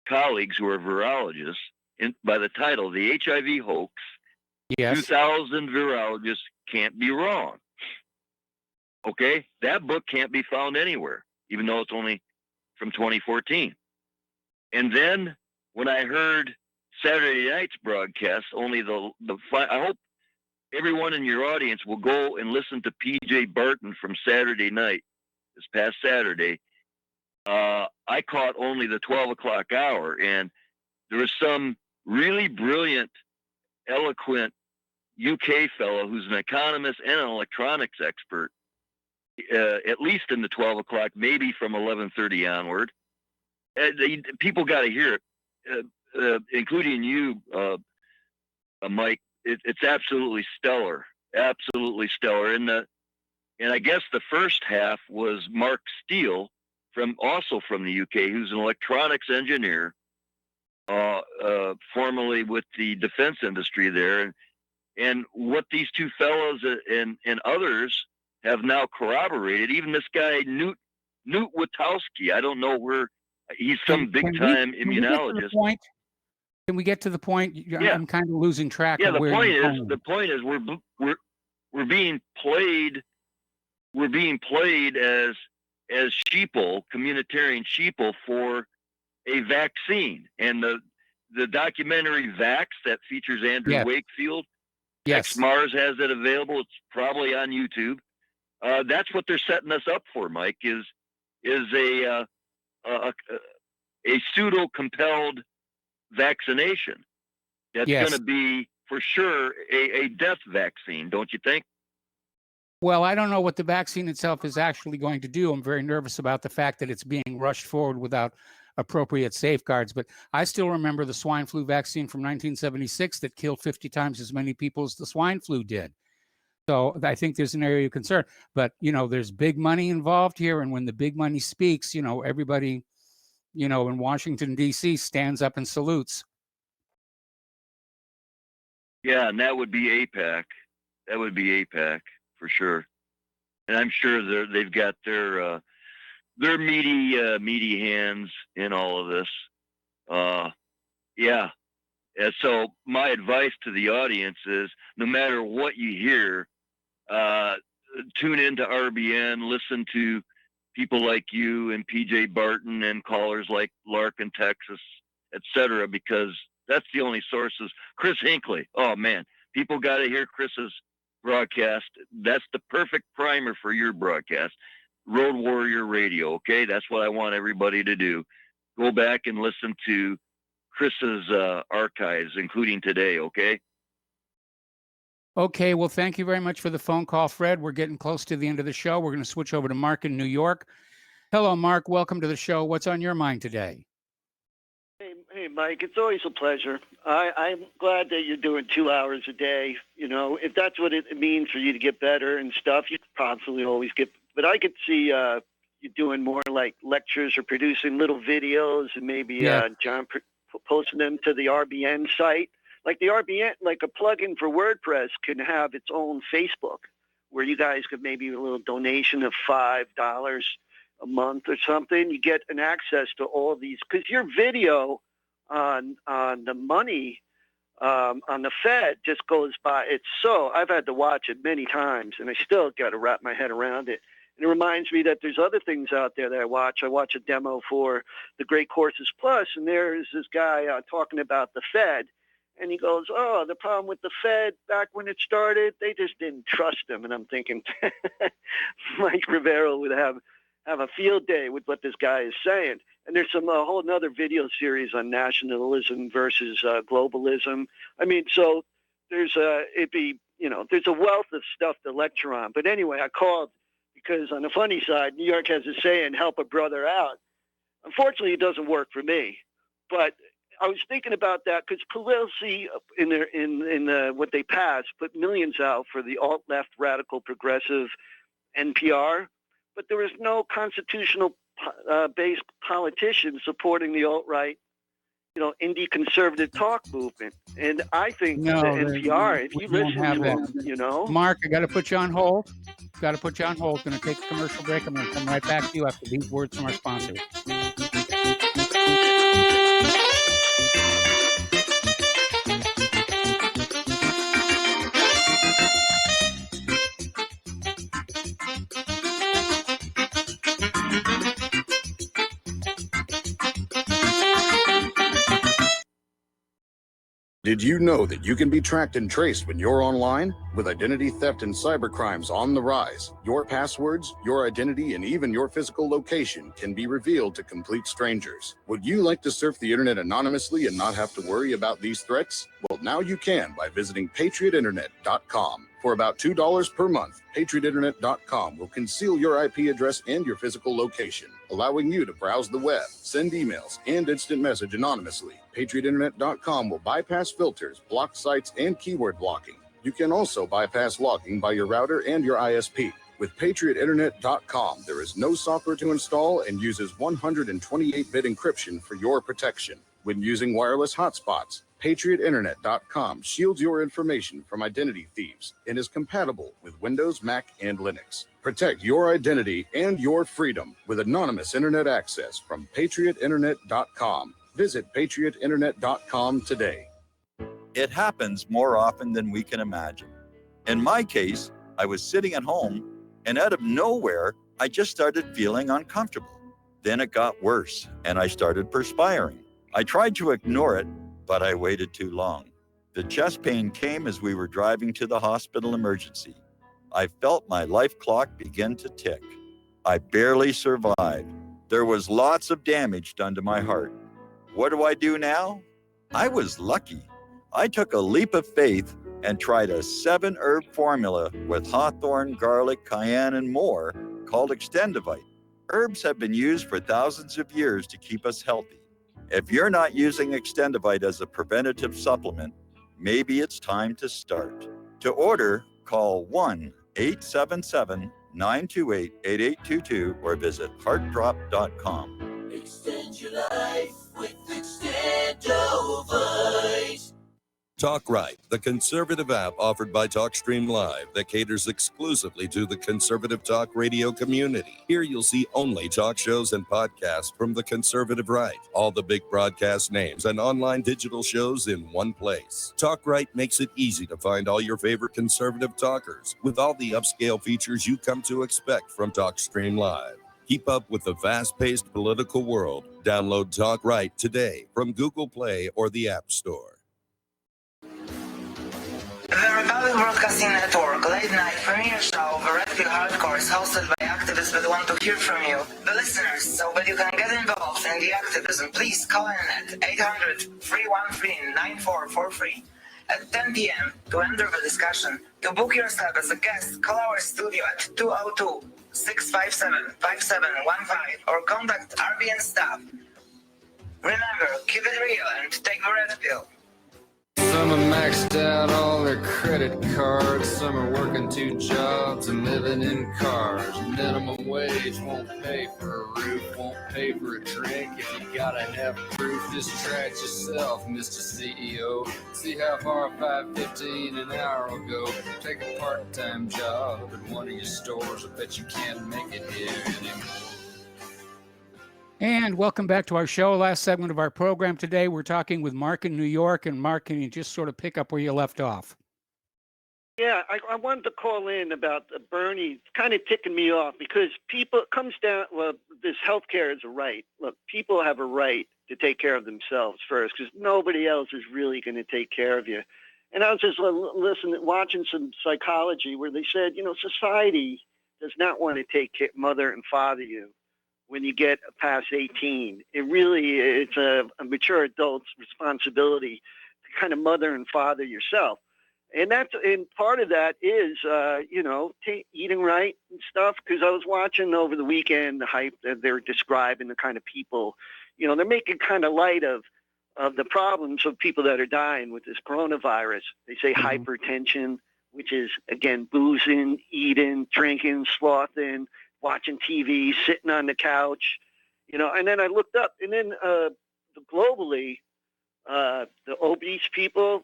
colleagues who are virologists by the title, The HIV Hoax, Yes. 2,000 virologists can't be wrong. Okay? That book can't be found anywhere, even though it's only from 2014. And then when I heard Saturday night's broadcast, only I hope everyone in your audience will go and listen to PJ Barton from Saturday night, this past Saturday. I caught only the 12 o'clock hour, and there was some really brilliant, eloquent UK fellow who's an economist and an electronics expert, at least in the 12 o'clock, maybe from 11:30 onward. People got to hear it, including you, Mike. It's absolutely stellar, absolutely stellar. And I guess the first half was Mark Steele, also from the UK, who's an electronics engineer, formerly with the defense industry there. And what these two fellows and others have now corroborated, even this guy, Newt Witowski, I don't know where, he's some big-time immunologist. Can we get to the point? Yeah. I'm kind of losing track Yeah, of the where point is we're being played as sheeple, communitarian sheeple for a vaccine. And the documentary Vax that features Andrew Wakefield, Yes. Mars has it available. It's probably on YouTube. That's what they're setting us up for, Mike, is a pseudo compelled vaccination. That's going to be for sure a death vaccine, don't you think? Well, I don't know what the vaccine itself is actually going to do. I'm very nervous about the fact that it's being rushed forward without appropriate safeguards. But I still remember the swine flu vaccine from 1976 that killed 50 times as many people as the swine flu did. So I think there's an area of concern. But, there's big money involved here. And when the big money speaks, everybody, in Washington, D.C. stands up and salutes. Yeah, and that would be AIPAC. That would be AIPAC for sure. And I'm sure they've got their meaty hands in all of this. Yeah. And so my advice to the audience is, no matter what you hear, tune into RBN, listen to people like you and PJ Barton and callers like Lark in Texas, etc., because that's the only sources. Chris Hinckley. Oh man, people got to hear Chris's broadcast. That's the perfect primer for your broadcast. Road Warrior Radio. Okay, that's what I want everybody to do. Go back and listen to Chris's archives, including today. Okay. Okay. Well, thank you very much for the phone call, Fred. We're getting close to the end of the show. We're going to switch over to Mark in New York. Hello, Mark. Welcome to the show. What's on your mind today? Hey, Mike, it's always a pleasure. I'm glad that you're doing 2 hours a day. If that's what it means for you to get better and stuff, you probably always get. But I could see you doing more like lectures or producing little videos, and maybe John posting them to the RBN site. Like the RBN, like a plugin for WordPress can have its own Facebook, where you guys could maybe a little donation of $5 a month or something. You get an access to all these, because your video on the money on the Fed just goes by. I've had to watch it many times, and I still got to wrap my head around it. And it reminds me that there's other things out there that I watch. I watch a demo for the Great Courses Plus, and there is this guy talking about the Fed, And he goes, oh, the problem with the Fed back when it started, they just didn't trust him. And I'm thinking Mike Rivero would have a field day with what this guy is saying. And there's a whole another video series on nationalism versus globalism. I mean, so there's a wealth of stuff to lecture on. But anyway, I called because on the funny side, New York has a saying, help a brother out. Unfortunately, it doesn't work for me. But I was thinking about that because Pelosi, in what they passed, put millions out for the alt-left, radical, progressive NPR, but there was no constitutional-based politician supporting the alt-right, indie conservative talk movement. And I think the NPR, if you listen to them, Mark, I got to put you on hold. Going to take a commercial break. I'm going to come right back to you after these words from our sponsors. Did you know that you can be tracked and traced when you're online? With identity theft and cybercrimes on the rise, your passwords, your identity, and even your physical location can be revealed to complete strangers. Would you like to surf the internet anonymously and not have to worry about these threats? Well, now you can by visiting patriotinternet.com. For about $2 per month, patriotinternet.com will conceal your IP address and your physical location, allowing you to browse the web, send emails, and instant message anonymously. patriotinternet.com will bypass filters, block sites, and keyword blocking. You can also bypass logging by your router and your ISP. With patriotinternet.com, there is no software to install and uses 128-bit encryption for your protection. When using wireless hotspots, patriotinternet.com shields your information from identity thieves and is compatible with Windows, Mac, and Linux. Protect your identity and your freedom with anonymous internet access from patriotinternet.com. Visit patriotinternet.com today. It happens more often than we can imagine. In my case, I was sitting at home and out of nowhere, I just started feeling uncomfortable. Then it got worse and I started perspiring. I tried to ignore it, but I waited too long. The chest pain came as we were driving to the hospital emergency. I felt my life clock begin to tick. I barely survived. There was lots of damage done to my heart. What do I do now? I was lucky. I took a leap of faith and tried a 7-herb formula with hawthorn, garlic, cayenne, and more called Extendivite. Herbs have been used for thousands of years to keep us healthy. If you're not using Extendivite as a preventative supplement, maybe it's time to start. To order, call 1-877-928-8822 or visit heartdrop.com. Extend your life with Extendovite. Talk Right, the conservative app offered by TalkStream Live that caters exclusively to the conservative talk radio community. Here you'll see only talk shows and podcasts from the conservative right, all the big broadcast names and online digital shows in one place. Talk Right makes it easy to find all your favorite conservative talkers with all the upscale features you come to expect from TalkStream Live. Keep up with the fast-paced political world. Download Talk Right today from Google Play or the App Store. The Republic Broadcasting Network late night premiere show of Red Pill Hardcore is hosted by activists that want to hear from you, the listeners, so that you can get involved in the activism. Please call in at 800-313-9443 at 10 p.m. to enter the discussion. To book yourself as a guest, call our studio at 202-657-5715 or contact RBN staff. Remember, keep it real and take the red pill. Some are maxed out all their credit cards. Some are working 2 jobs and living in cars. Minimum wage won't pay for a roof, won't pay for a drink. If you gotta have proof, just try it yourself, Mr. CEO. See how far $5.15 an hour will go. Take a part-time job at one of your stores. I bet you can't make it here anymore. And welcome back to our show. Last segment of our program today. We're talking with Mark in New York. And Mark, can you just sort of pick up where you left off? Yeah, I wanted to call in about Bernie. It's kind of ticking me off because people, it comes down, well, this healthcare is a right. Look, people have a right to take care of themselves first because nobody else is really going to take care of you. And I was just watching some psychology where they said, society does not want to take care, mother and father you when you get past 18. It's a mature adult's responsibility to kind of mother and father yourself. And part of that is, eating right and stuff. Because I was watching over the weekend the hype that they're describing, the kind of people, they're making kind of light of the problems of people that are dying with this coronavirus. They say hypertension, which is, again, boozing, eating, drinking, slothing, watching TV, sitting on the couch, And then I looked up, and then globally, the obese people,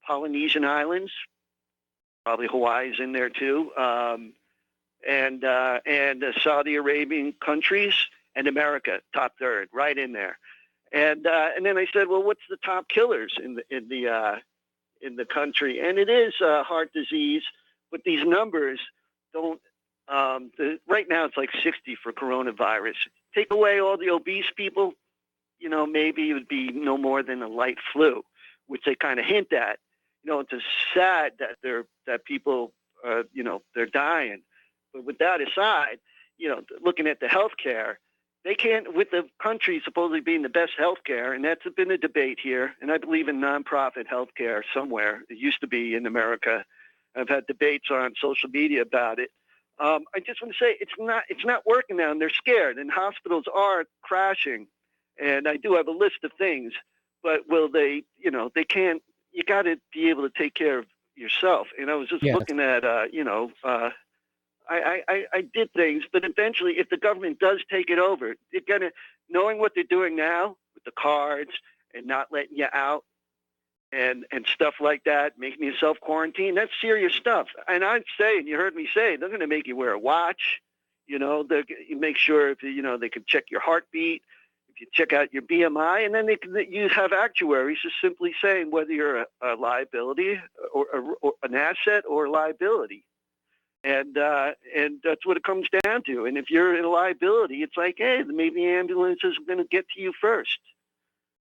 Polynesian Islands, probably Hawaii's in there too, and Saudi Arabian countries, and America, top third, right in there. And then I said, well, what's the top killers in the country? And it is heart disease, but these numbers don't. Right now it's like 60 for coronavirus. Take away all the obese people, maybe it would be no more than a light flu, which they kind of hint at. It's sad that people, they're dying. But with that aside, looking at the healthcare, they can't, with the country supposedly being the best healthcare, and that's been a debate here. And I believe in nonprofit healthcare somewhere. It used to be in America. I've had debates on social media about it. I just want to say it's not working now, and they're scared. And hospitals are crashing. And I do have a list of things, but will they? They can't. You got to be able to take care of yourself. And I was just looking at, I did things, but eventually, if the government does take it over, they're gonna, knowing what they're doing now with the cards and not letting you out and stuff like that, making you self-quarantine, that's serious stuff. And I'm saying, you heard me say, they're going to make you wear a watch. They make sure if they can check your heartbeat. If you check out your BMI, and then you have actuaries just simply saying whether you're a liability or an asset or a liability, and that's what it comes down to. And if you're a liability, it's like, hey, maybe the ambulance is going to get to you first,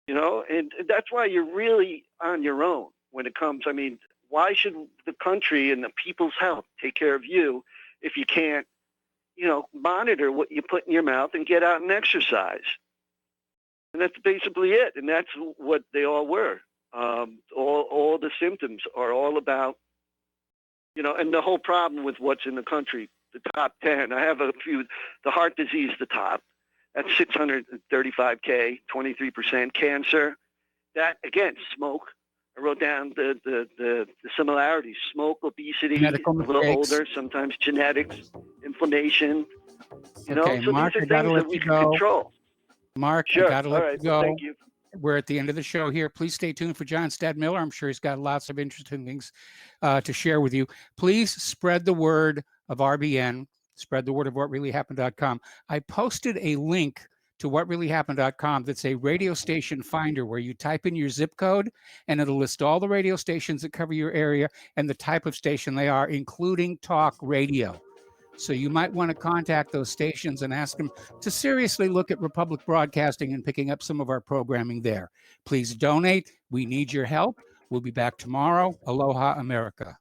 and that's why you're really on your own when it comes. I mean, why should the country and the people's health take care of you if you can't, monitor what you put in your mouth and get out and exercise? And that's basically it. And that's what they all were. All the symptoms are all about, and the whole problem with what's in the country, the top 10. I have a few, the heart disease, the top. That's 635K, 23%. Cancer. That, again, smoke. I wrote down the similarities. Smoke, obesity, Medical a little mistakes. older, sometimes genetics, inflammation. Okay, so Mark, these I are gotta things let that we you can go. control. Mark, Sure. I got to let All right. you Well, go. thank you. We're at the end of the show here. Please stay tuned for John Stadmiller. I'm sure he's got lots of interesting things to share with you. Please spread the word of RBN. Spread the word of whatreallyhappened.com. I posted a link to whatreallyhappened.com that's a radio station finder where you type in your zip code and it'll list all the radio stations that cover your area and the type of station they are, including talk radio. So you might want to contact those stations and ask them to seriously look at Republic Broadcasting and picking up some of our programming there. Please donate. We need your help. We'll be back tomorrow. Aloha, America.